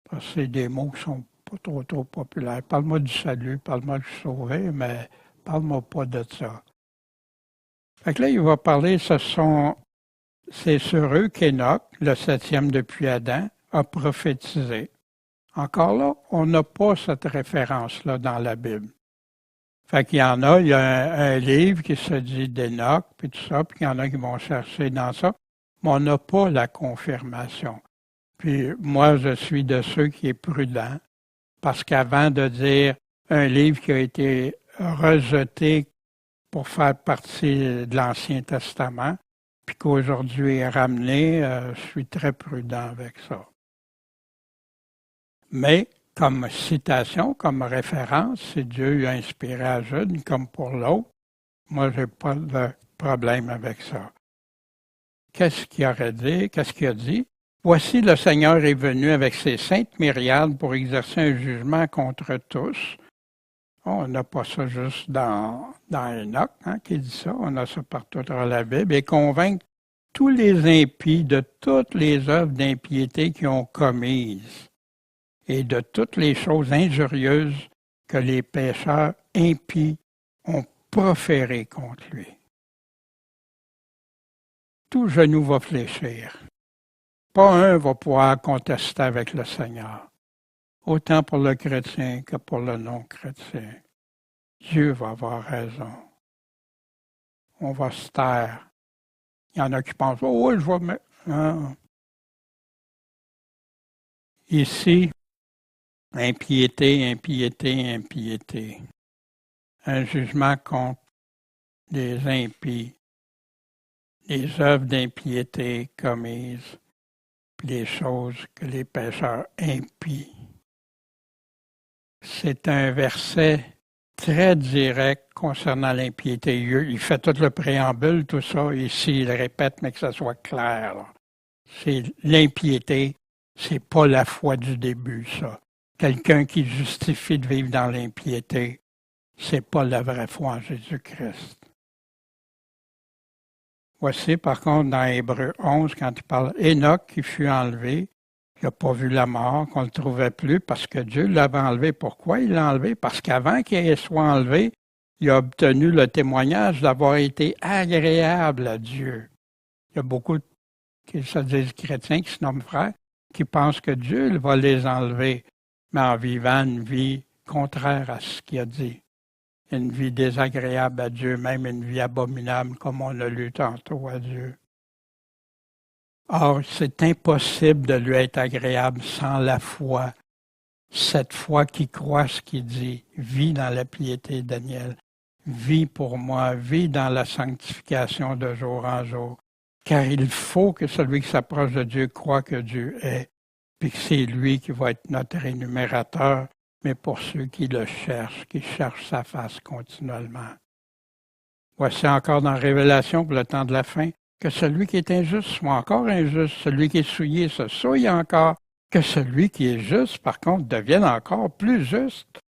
Parce que c'est des mots qui sont pas trop populaires. Parle-moi du salut, parle-moi que je suis sauvé, mais parle-moi pas de ça. Fait que là, il va parler, c'est sur eux qu'Énoch, le 7e depuis Adam, a prophétisé. Encore là, on n'a pas cette référence-là dans la Bible. Fait qu'il y en a, il y a un livre qui se dit d'Énoch, puis tout ça, puis il y en a qui vont chercher dans ça, mais on n'a pas la confirmation. Puis moi, je suis de ceux qui est prudent, parce qu'avant de dire un livre qui a été rejeté pour faire partie de l'Ancien Testament, puis qu'aujourd'hui est ramené, je suis très prudent avec ça. Mais comme citation, comme référence, si Dieu a inspiré à Jude, comme pour l'autre, moi, je n'ai pas de problème avec ça. Qu'est-ce qu'il aurait dit? Qu'est-ce qu'il a dit? Voici, le Seigneur est venu avec ses saintes myriades pour exercer un jugement contre tous. On n'a pas ça juste dans Enoch, qui dit ça. On a ça partout dans la Bible. Et convaincre tous les impies de toutes les œuvres d'impiété qu'ils ont commises et de toutes les choses injurieuses que les pécheurs impies ont proférées contre lui. Tout genou va fléchir. Pas un va pouvoir contester avec le Seigneur, autant pour le chrétien que pour le non-chrétien. Dieu va avoir raison. On va se taire. Il y en a qui pensent, oh oui, je vais me... Non. Ici, impiété, impiété, impiété. Un jugement contre les impies, les œuvres d'impiété commises, puis les choses que les pécheurs impies. C'est un verset très direct concernant l'impiété. Il fait tout le préambule, tout ça, ici, il le répète, mais que ça soit clair. Là. C'est l'impiété, c'est pas la foi du début, ça. Quelqu'un qui justifie de vivre dans l'impiété, c'est pas la vraie foi en Jésus-Christ. Voici, par contre, dans Hébreux 11, quand il parle Enoch qui fut enlevé, il n'a pas vu la mort, qu'on ne le trouvait plus, parce que Dieu l'avait enlevé. Pourquoi il l'a enlevé? Parce qu'avant qu'il soit enlevé, il a obtenu le témoignage d'avoir été agréable à Dieu. Il y a beaucoup qui se disent chrétiens, qui se nomment frères, qui pensent que Dieu va les enlever, mais en vivant une vie contraire à ce qu'il a dit. Une vie désagréable à Dieu, même une vie abominable, comme on a lu tantôt à Dieu. Or, c'est impossible de lui être agréable sans la foi. Cette foi qui croit ce qu'il dit, vis dans la piété, Daniel. Vis pour moi, vis dans la sanctification de jour en jour. Car il faut que celui qui s'approche de Dieu croit que Dieu est, puis que c'est lui qui va être notre rémunérateur, mais pour ceux qui le cherchent, qui cherchent sa face continuellement. Voici encore dans Révélation pour le temps de la fin, que celui qui est injuste soit encore injuste, celui qui est souillé se souille encore, que celui qui est juste, par contre, devienne encore plus juste,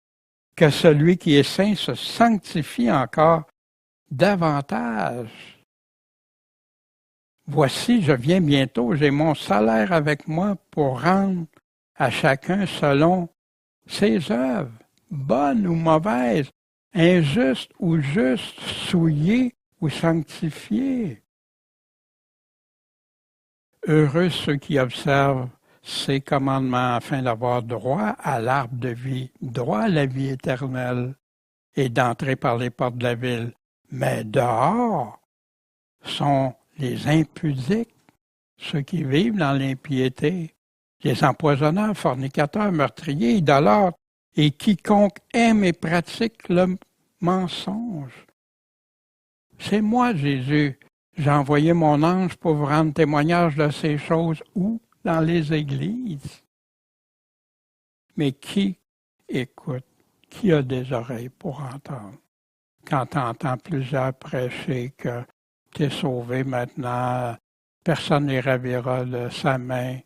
que celui qui est saint se sanctifie encore davantage. Voici, je viens bientôt, j'ai mon salaire avec moi pour rendre à chacun selon ses œuvres, bonnes ou mauvaises, injustes ou justes, souillées ou sanctifiées. Heureux ceux qui observent ces commandements afin d'avoir droit à l'arbre de vie, droit à la vie éternelle, et d'entrer par les portes de la ville. Mais dehors sont les impudiques, ceux qui vivent dans l'impiété, les empoisonneurs, fornicateurs, meurtriers, idolâtres, et quiconque aime et pratique le mensonge. C'est moi, Jésus. J'ai envoyé mon ange pour vous rendre témoignage de ces choses. Où? Dans les églises. Mais qui écoute? Qui a des oreilles pour entendre? Quand tu entends plusieurs prêcher que tu es sauvé maintenant, personne ne ravira de sa main,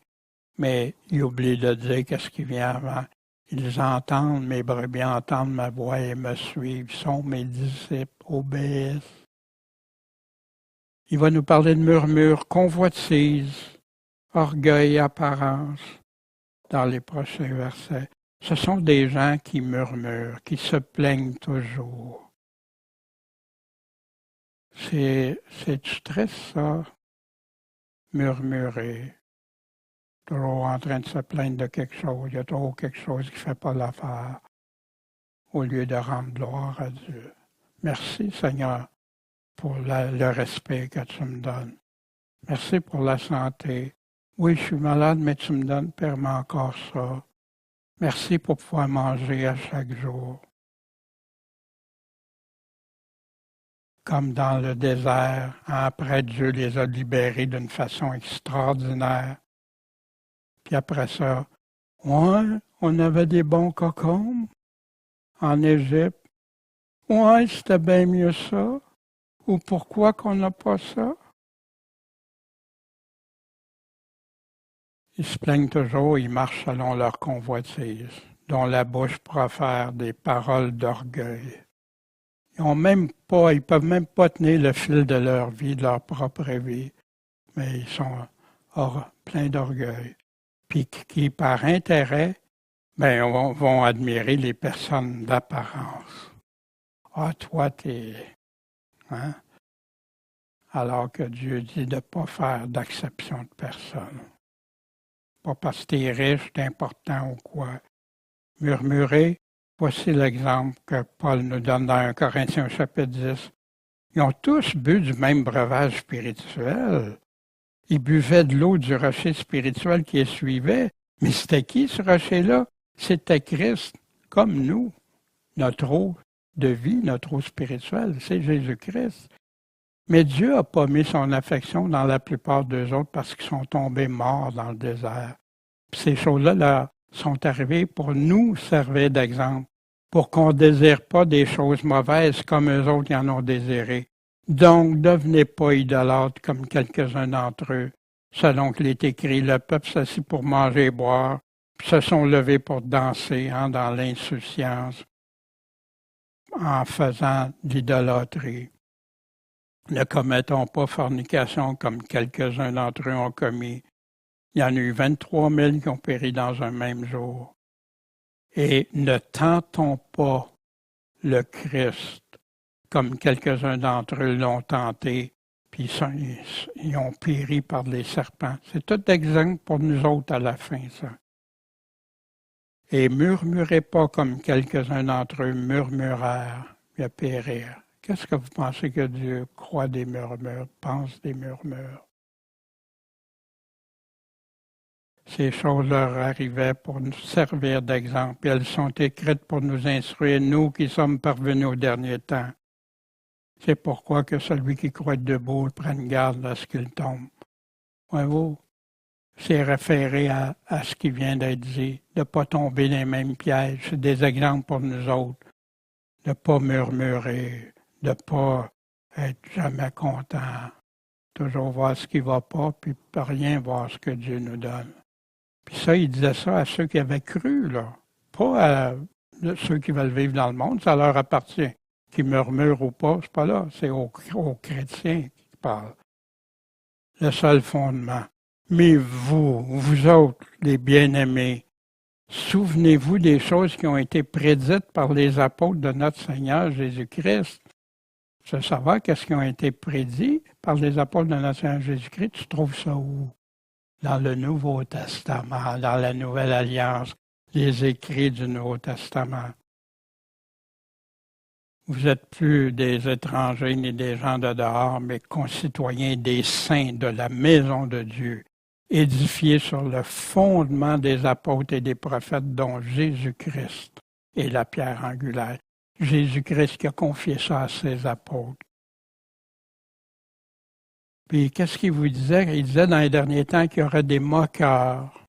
mais il oublie de dire qu'est-ce qui vient avant. Ils entendent, mes brebis entendent ma voix et me suivent, sont mes disciples, obéissent. Il va nous parler de murmures, convoitise, orgueil, apparence, dans les prochains versets. Ce sont des gens qui murmurent, qui se plaignent toujours. C'est-tu triste, ça? Murmurer. Toujours en train de se plaindre de quelque chose. Il y a toujours quelque chose qui ne fait pas l'affaire. Au lieu de rendre gloire à Dieu. Merci, Seigneur, pour le respect que tu me donnes. Merci pour la santé. Oui, je suis malade, mais tu me donnes, permets encore ça. Merci pour pouvoir manger à chaque jour. Comme dans le désert, après Dieu les a libérés d'une façon extraordinaire. Puis après ça, ouais, on avait des bons cocombes en Égypte. Ouais, c'était bien mieux ça. Ou pourquoi qu'on n'a pas ça? Ils se plaignent toujours, ils marchent selon leur convoitise, dont la bouche profère des paroles d'orgueil. Ils peuvent même pas tenir le fil de leur vie, de leur propre vie, mais ils sont pleins d'orgueil. Puis qui, par intérêt, vont admirer les personnes d'apparence. Ah, toi, t'es... Hein? Alors que Dieu dit de ne pas faire d'acception de personne. Pas parce que t'es riche, t'es important ou quoi. Murmurer, voici l'exemple que Paul nous donne dans 1 Corinthiens chapitre 10. Ils ont tous bu du même breuvage spirituel. Ils buvaient de l'eau du rocher spirituel qui les suivait. Mais c'était qui ce rocher-là? C'était Christ, comme nous. Notre eau de vie, notre eau spirituelle, c'est Jésus-Christ. Mais Dieu n'a pas mis son affection dans la plupart d'eux autres parce qu'ils sont tombés morts dans le désert. Puis ces choses-là sont arrivées pour nous servir d'exemple, pour qu'on ne désire pas des choses mauvaises comme eux autres y en ont désiré. Donc, devenez pas idolâtres comme quelques-uns d'entre eux, selon qu'il est écrit, le peuple s'assit pour manger et boire, puis se sont levés pour danser dans l'insouciance, en faisant de l'idolâtrie. Ne commettons pas fornication comme quelques-uns d'entre eux ont commis. Il y en a eu 23 000 qui ont péri dans un même jour. Et ne tentons pas le Christ comme quelques-uns d'entre eux l'ont tenté, puis ils ont péri par les serpents. C'est tout exemple pour nous autres à la fin, ça. Et murmurez pas comme quelques-uns d'entre eux murmurèrent et périrent. Qu'est-ce que vous pensez que Dieu croit des murmures, pense des murmures? Ces choses leur arrivaient pour nous servir d'exemple. Elles sont écrites pour nous instruire, nous qui sommes parvenus au dernier temps. C'est pourquoi que celui qui croit être debout prenne garde à ce qu'il tombe. Voyez-vous, c'est référé à ce qui vient d'être dit, de ne pas tomber dans les mêmes pièges. C'est des exemples pour nous autres, de ne pas murmurer, de ne pas être jamais content, toujours voir ce qui ne va pas, puis pas rien voir ce que Dieu nous donne. Puis ça, il disait ça à ceux qui avaient cru, là. Pas à ceux qui veulent vivre dans le monde, ça leur appartient. Qui murmurent ou pas, c'est pas là, c'est aux chrétiens qui parlent. Le seul fondement. Mais vous autres, les bien-aimés, souvenez-vous des choses qui ont été prédites par les apôtres de notre Seigneur Jésus-Christ. Tu veux savoir qu'est-ce qui ont été prédits par les apôtres de notre Seigneur Jésus-Christ? Tu trouves ça où? Dans le Nouveau Testament, dans la Nouvelle Alliance, les écrits du Nouveau Testament. Vous n'êtes plus des étrangers ni des gens de dehors, mais concitoyens des saints de la maison de Dieu, édifiés sur le fondement des apôtres et des prophètes dont Jésus-Christ est la pierre angulaire. Jésus-Christ qui a confié ça à ses apôtres. Puis qu'est-ce qu'il vous disait? Il disait dans les derniers temps qu'il y aurait des moqueurs,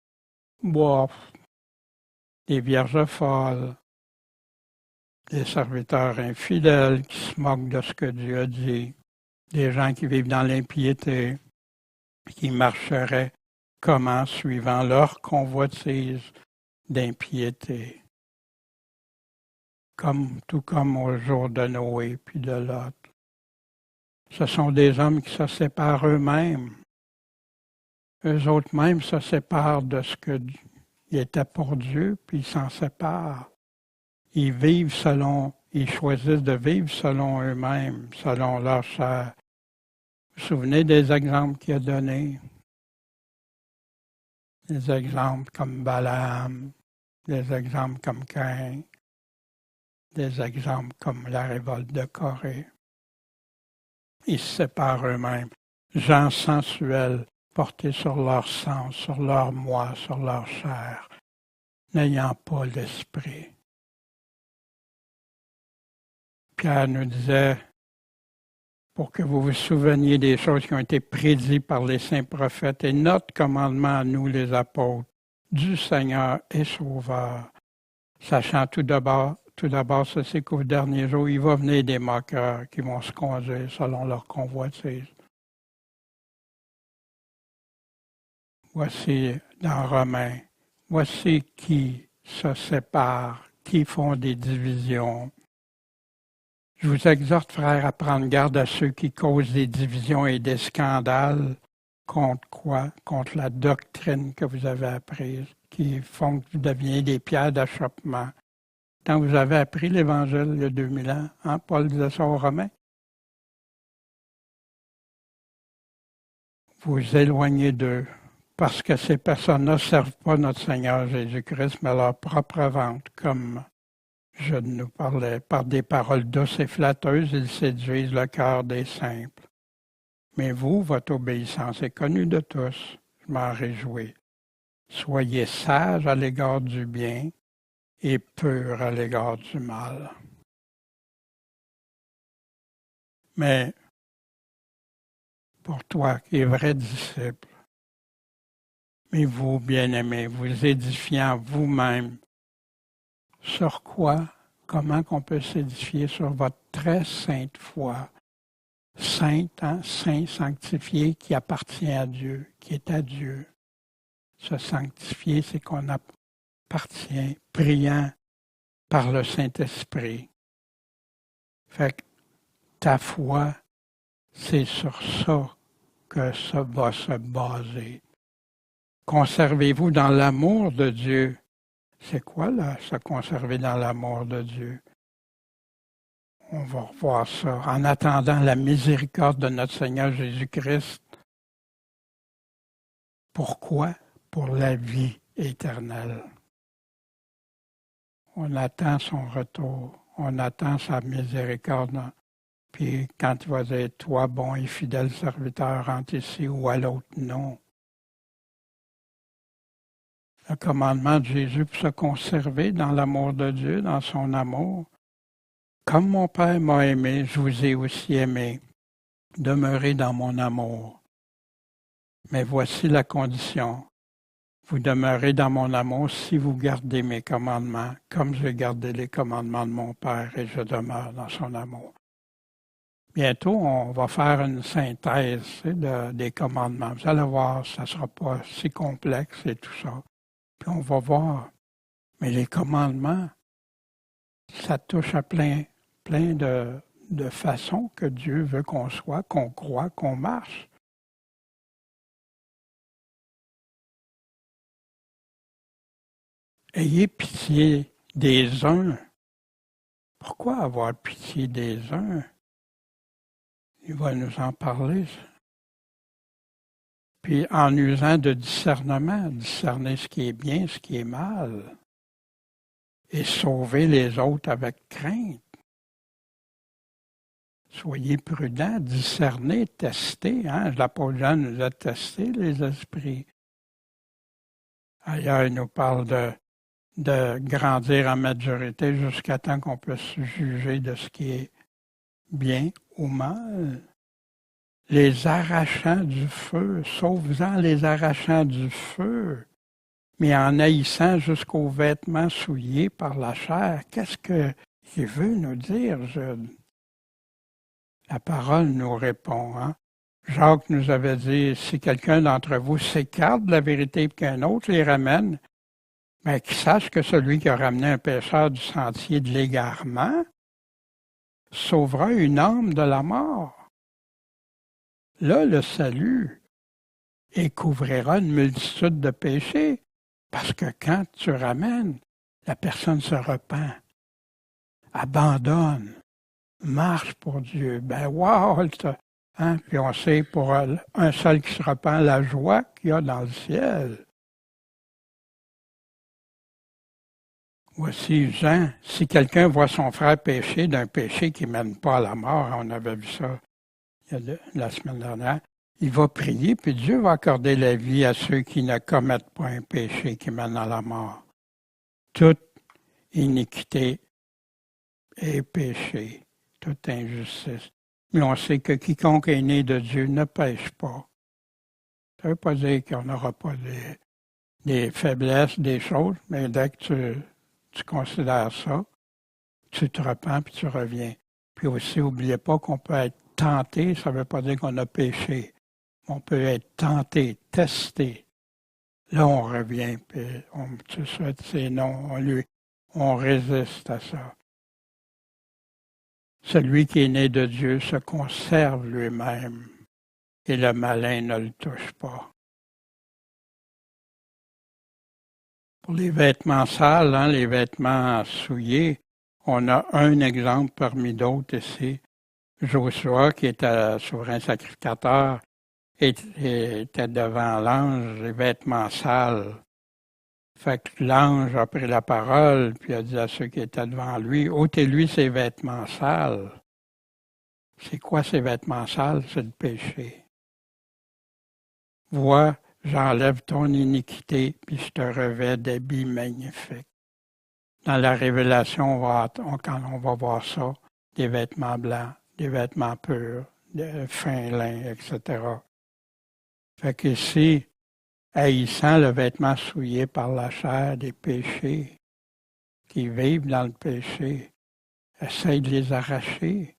des vierges folles, des serviteurs infidèles qui se moquent de ce que Dieu a dit, des gens qui vivent dans l'impiété, qui marcheraient comment suivant leur convoitise d'impiété, tout comme au jour de Noé puis de Lot. Ce sont des hommes qui se séparent eux-mêmes. Eux autres mêmes se séparent de ce qu'ils étaient pour Dieu, puis ils s'en séparent. Ils choisissent de vivre selon eux-mêmes, selon leur chair. Vous vous souvenez des exemples qu'il a donnés? Des exemples comme Balaam, des exemples comme Caïn, des exemples comme la révolte de Corée. Ils se séparent eux-mêmes. Gens sensuels, portés sur leur sens, sur leur moi, sur leur chair, n'ayant pas l'esprit. Pierre nous disait, pour que vous vous souveniez des choses qui ont été prédites par les saints prophètes et notre commandement à nous, les apôtres, du Seigneur et Sauveur, sachant tout d'abord, ceci qu'au dernier jour, il va venir des moqueurs qui vont se conduire selon leur convoitise. Voici dans Romains, voici qui se séparent, qui font des divisions. Je vous exhorte, frères, à prendre garde à ceux qui causent des divisions et des scandales. Contre quoi? Contre la doctrine que vous avez apprise, qui font que vous deveniez des pierres d'achoppement. Quand vous avez appris l'Évangile il y a 2000 ans, hein, Paul disait ça aux Romains. Vous éloignez d'eux, parce que ces personnes ne servent pas notre Seigneur Jésus-Christ, mais leur propre ventre, comme je nous parlais, par des paroles douces et flatteuses, ils séduisent le cœur des simples. Mais vous, votre obéissance est connue de tous, je m'en réjouis. Soyez sages à l'égard du bien et purs à l'égard du mal. Mais pour toi qui es vrai disciple, mais vous, bien-aimés, vous édifiant vous-même, sur quoi? Comment qu'on peut s'édifier sur votre très sainte foi? Sainte, hein? Saint, sanctifié, qui appartient à Dieu, qui est à Dieu. Se sanctifier, c'est qu'on appartient, priant par le Saint-Esprit. Fait que ta foi, c'est sur ça que ça va se baser. Conservez-vous dans l'amour de Dieu. C'est quoi là, se conserver dans l'amour de Dieu? On va revoir ça. En attendant la miséricorde de notre Seigneur Jésus-Christ. Pourquoi? Pour la vie éternelle. On attend son retour. On attend sa miséricorde. Puis quand il va dire, toi, bon et fidèle serviteur, rentre ici ou à l'autre, non. Le commandement de Jésus pour se conserver dans l'amour de Dieu, dans son amour. Comme mon Père m'a aimé, je vous ai aussi aimé. Demeurez dans mon amour. Mais voici la condition. Vous demeurez dans mon amour si vous gardez mes commandements, comme j'ai gardé les commandements de mon Père et je demeure dans son amour. Bientôt, on va faire une synthèse des commandements. Vous allez voir, ça ne sera pas si complexe et tout ça. Puis on va voir. Mais les commandements, ça touche à plein de façons que Dieu veut qu'on soit, qu'on croit, qu'on marche. Ayez pitié des uns. Pourquoi avoir pitié des uns? Il va nous en parler. Puis en usant de discernement, discerner ce qui est bien, ce qui est mal, et sauver les autres avec crainte. Soyez prudents, discernez, testez. Hein? L'apôtre Jean nous a testé les esprits. Ailleurs, il nous parle de grandir en maturité jusqu'à temps qu'on puisse juger de ce qui est bien ou mal. Les arrachant du feu, sauve-en les arrachant du feu, mais en haïssant jusqu'aux vêtements souillés par la chair. Qu'est-ce qu'il veut nous dire, Jude? La parole nous répond. Hein? Jacques nous avait dit, si quelqu'un d'entre vous s'écarte de la vérité et qu'un autre les ramène, ben, qu'il sache que celui qui a ramené un pécheur du sentier de l'égarement sauvera une âme de la mort. Là, le salut et couvrira une multitude de péchés, parce que quand tu ramènes, la personne se repent, abandonne, marche pour Dieu. Ben, wow! Hein? Puis on sait pour un seul qui se repent la joie qu'il y a dans le ciel. Voici Jean, si quelqu'un voit son frère pécher d'un péché qui ne mène pas à la mort, on avait vu ça la semaine dernière, il va prier, puis Dieu va accorder la vie à ceux qui ne commettent pas un péché qui mène à la mort. Toute iniquité est péché, toute injustice. Mais on sait que quiconque est né de Dieu ne pêche pas. Ça ne veut pas dire qu'on n'aura pas des faiblesses, des choses, mais dès que tu considères ça, tu te repens puis tu reviens. Puis aussi, n'oubliez pas qu'on peut être tenté, ça ne veut pas dire qu'on a péché. On peut être tenté, testé. Là, on revient, puis tout de suite, c'est non, on résiste à ça. Celui qui est né de Dieu se conserve lui-même, et le malin ne le touche pas. Pour les vêtements sales, hein, les vêtements souillés, on a un exemple parmi d'autres ici. Joshua, qui était souverain sacrificateur, était devant l'ange, les vêtements sales. Fait que l'ange a pris la parole, puis a dit à ceux qui étaient devant lui, ôtez-lui ses vêtements sales. C'est quoi ces vêtements sales? C'est le péché. Vois, j'enlève ton iniquité, puis je te revêts d'habits magnifiques. Dans la Révélation, quand on va voir ça, des vêtements blancs, des vêtements purs, de fin lin, etc. Fait qu'ici, haïssant le vêtement souillé par la chair des péchés, qui vivent dans le péché, essaye de les arracher,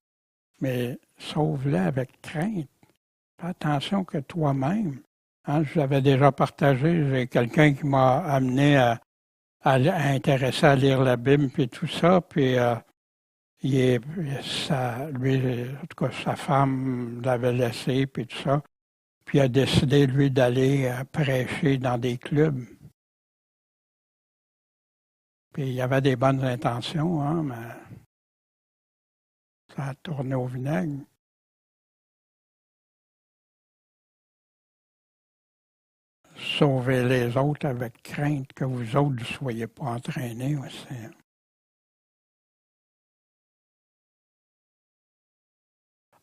mais sauve-les avec crainte. Fais attention que toi-même, hein, je l'avais déjà partagé, j'ai quelqu'un qui m'a amené à intéresser à lire la Bible, puis tout ça, puis lui, en tout cas, sa femme l'avait laissé, puis tout ça. Puis il a décidé, lui, d'aller prêcher dans des clubs. Puis il avait des bonnes intentions, hein, mais ça a tourné au vinaigre. Sauvez les autres avec crainte que vous autres ne soyez pas entraînés aussi.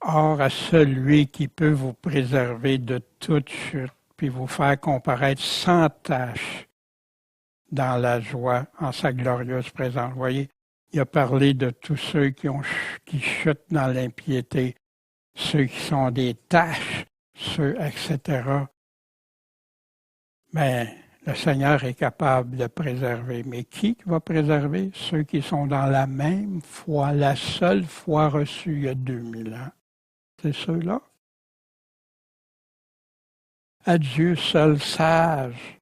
Or, à celui qui peut vous préserver de toute chute, puis vous faire comparaître sans tache dans la joie, en sa glorieuse présence. Vous voyez, il a parlé de tous ceux qui chutent dans l'impiété, ceux qui sont des taches, ceux, etc. Mais le Seigneur est capable de préserver. Mais qui va préserver? Ceux qui sont dans la même foi, la seule foi reçue il y a 2000 ans. C'est ceux-là. Adieu, seul sage.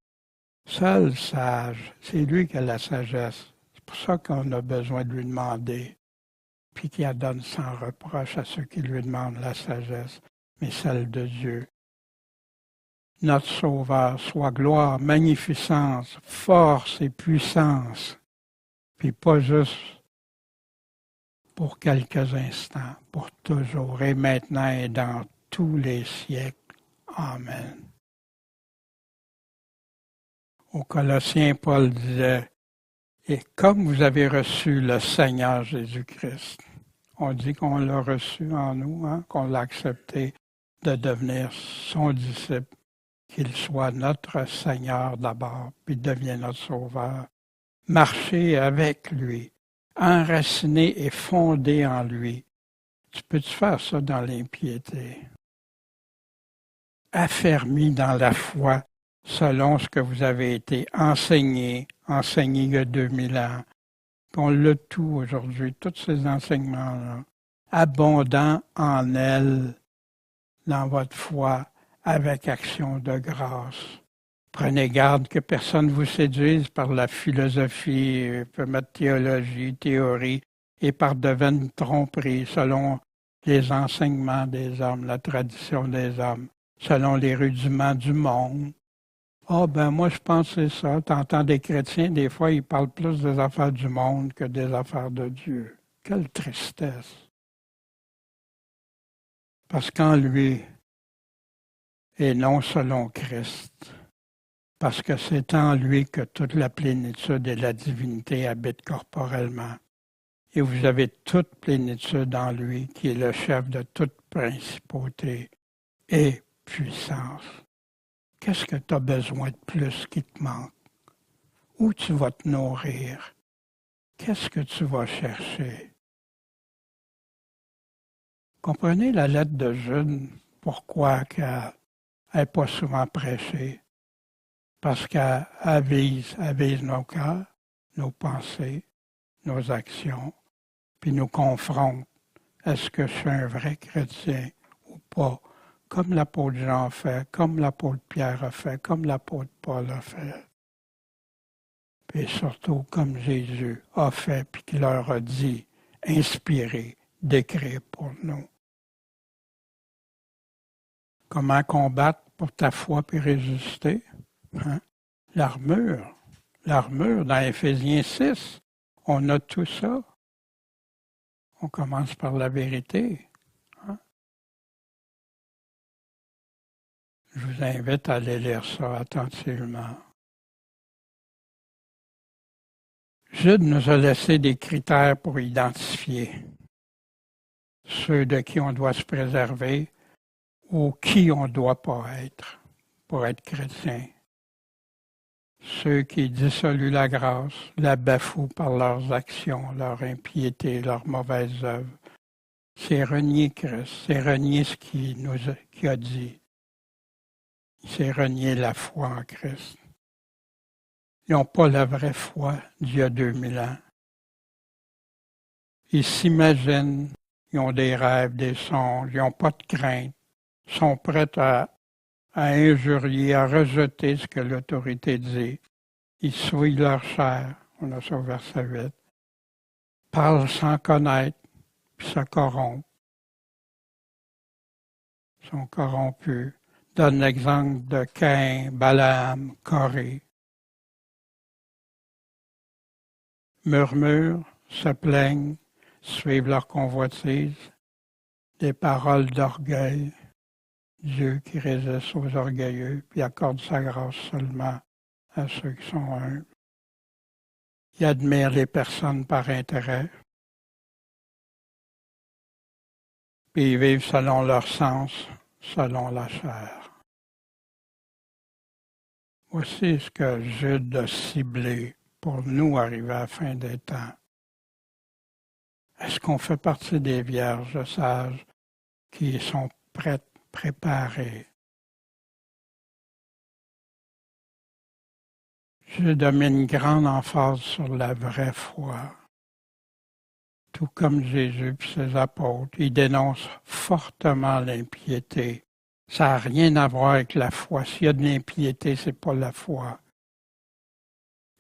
Seul sage. C'est lui qui a la sagesse. C'est pour ça qu'on a besoin de lui demander. Puis qu'il donne sans reproche à ceux qui lui demandent la sagesse, mais celle de Dieu. Notre Sauveur, soit gloire, magnificence, force et puissance, puis pas juste pour quelques instants, pour toujours et maintenant et dans tous les siècles. Amen. Aux Colossiens, Paul disait, « Et comme vous avez reçu le Seigneur Jésus-Christ, On dit qu'on l'a reçu en nous, hein, qu'on l'a accepté de devenir son disciple, qu'il soit notre Seigneur d'abord, puis devienne notre Sauveur. Marcher avec lui, enraciné et fondé en lui. Tu peux-tu faire ça dans l'impiété? Affermi dans la foi, selon ce que vous avez été enseigné il y a 2000 ans. On l'a tout aujourd'hui, tous ces enseignements-là. Abondant en elle, dans votre foi, avec action de grâce. Prenez garde que personne ne vous séduise par la philosophie, peut mettre théologie, théorie, et par de vaines tromperies, selon les enseignements des hommes, la tradition des hommes, selon les rudiments du monde. Ah ben moi je pense que c'est ça. T'entends des chrétiens, des fois ils parlent plus des affaires du monde que des affaires de Dieu. Quelle tristesse. Parce qu'en lui, et non selon Christ, parce que c'est en lui que toute la plénitude et la divinité habitent corporellement. Et vous avez toute plénitude en lui, qui est le chef de toute principauté et puissance. Qu'est-ce que tu as besoin de plus qui te manque? Où tu vas te nourrir? Qu'est-ce que tu vas chercher? Comprenez la lettre de Jude, pourquoi qu'elle n'est pas souvent prêchée? Parce qu'elle avise nos cœurs, nos pensées, nos actions, puis nous confronte. Est-ce que je suis un vrai chrétien ou pas? Comme l'apôtre Jean a fait, comme l'apôtre Pierre a fait, comme l'apôtre Paul a fait. Et surtout comme Jésus a fait, puis qu'il leur a dit, inspiré, d'écrire pour nous. Comment combattre pour ta foi puis résister? Hein? L'armure dans Éphésiens 6, on a tout ça. On commence par la vérité. Hein? Je vous invite à aller lire ça attentivement. Jude nous a laissé des critères pour identifier ceux de qui on doit se préserver ou qui on ne doit pas être pour être chrétien. Ceux qui dissoluent la grâce, la bafouent par leurs actions, leur impiété, leurs mauvaises œuvres. C'est renier Christ, c'est renier ce qu'il a dit. C'est renier la foi en Christ. Ils n'ont pas la vraie foi d'il y a 2000 ans. Ils s'imaginent, ils ont des rêves, des songes, ils n'ont pas de crainte, sont prêts à injurier, à rejeter ce que l'autorité dit. Ils souillent leur chair, on a ça au verset 8, parlent sans connaître, puis se corrompent. Ils sont corrompus. Donne l'exemple de Caïn, Balaam, Corée. Murmurent, se plaignent, suivent leur convoitise, des paroles d'orgueil. Dieu qui résiste aux orgueilleux, puis accorde sa grâce seulement à ceux qui sont humbles. Ils admirent les personnes par intérêt, puis ils vivent selon leur sens, selon la chair. Voici ce que Jude a ciblé pour nous arriver à la fin des temps. Est-ce qu'on fait partie des vierges sages qui sont prêtes, préparées? Jude a mis une grande emphase sur la vraie foi. Tout comme Jésus et ses apôtres, il dénonce fortement l'impiété. Ça n'a rien à voir avec la foi. S'il y a de l'impiété, ce n'est pas la foi.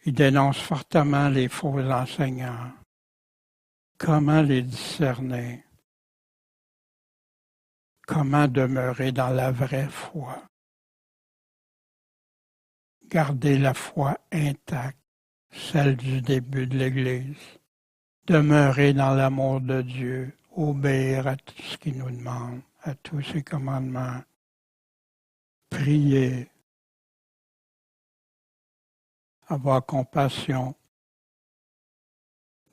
Il dénonce fortement les faux enseignants. Comment les discerner? Comment demeurer dans la vraie foi? Garder la foi intacte, celle du début de l'Église. Demeurer dans l'amour de Dieu, obéir à tout ce qu'il nous demande, à tous ses commandements. Prier, avoir compassion,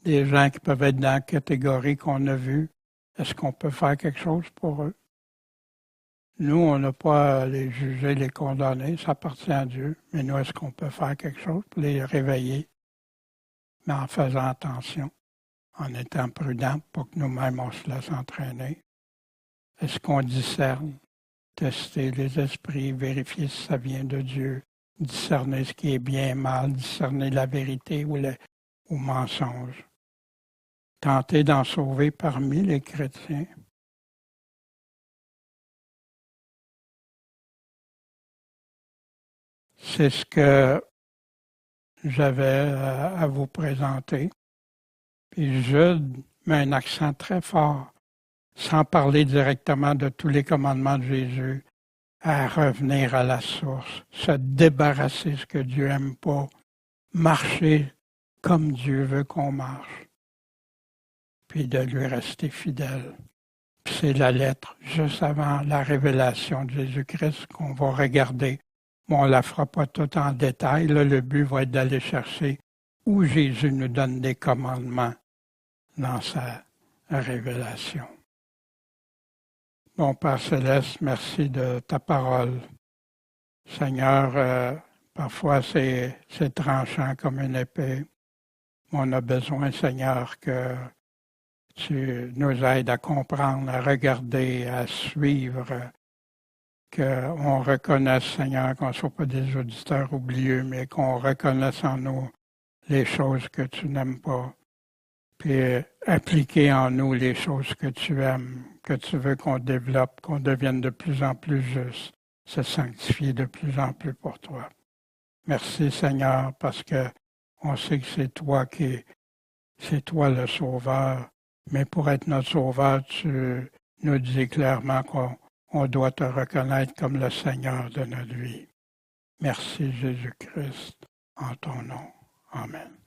des gens qui peuvent être dans la catégorie qu'on a vue. Est-ce qu'on peut faire quelque chose pour eux? Nous, on n'a pas à les juger, les condamner, ça appartient à Dieu. Mais nous, est-ce qu'on peut faire quelque chose pour les réveiller? Mais en faisant attention, en étant prudent, pour que nous-mêmes on se laisse entraîner. Est-ce qu'on discerne? Tester les esprits, vérifier si ça vient de Dieu, discerner ce qui est bien et mal, discerner la vérité ou le mensonge. Tenter d'en sauver parmi les chrétiens. C'est ce que j'avais à vous présenter. Puis Jude met un accent très fort, sans parler directement de tous les commandements de Jésus, à revenir à la source, se débarrasser de ce que Dieu n'aime pas, marcher comme Dieu veut qu'on marche, puis de lui rester fidèle. Puis c'est la lettre juste avant la révélation de Jésus-Christ qu'on va regarder. Bon, on ne la fera pas tout en détail. Là, le but va être d'aller chercher où Jésus nous donne des commandements dans sa révélation. Bon, Père Céleste, merci de ta parole. Seigneur, parfois c'est tranchant comme une épée. On a besoin, Seigneur, que tu nous aides à comprendre, à regarder, à suivre, qu'on reconnaisse, Seigneur, qu'on ne soit pas des auditeurs oublieux, mais qu'on reconnaisse en nous les choses que tu n'aimes pas, puis appliquer en nous les choses que tu aimes, que tu veux qu'on développe, qu'on devienne de plus en plus juste, se sanctifier de plus en plus pour toi. Merci, Seigneur, parce que on sait que c'est toi le Sauveur, mais pour être notre Sauveur, tu nous dis clairement qu'on doit te reconnaître comme le Seigneur de notre vie. Merci Jésus-Christ, en ton nom. Amen.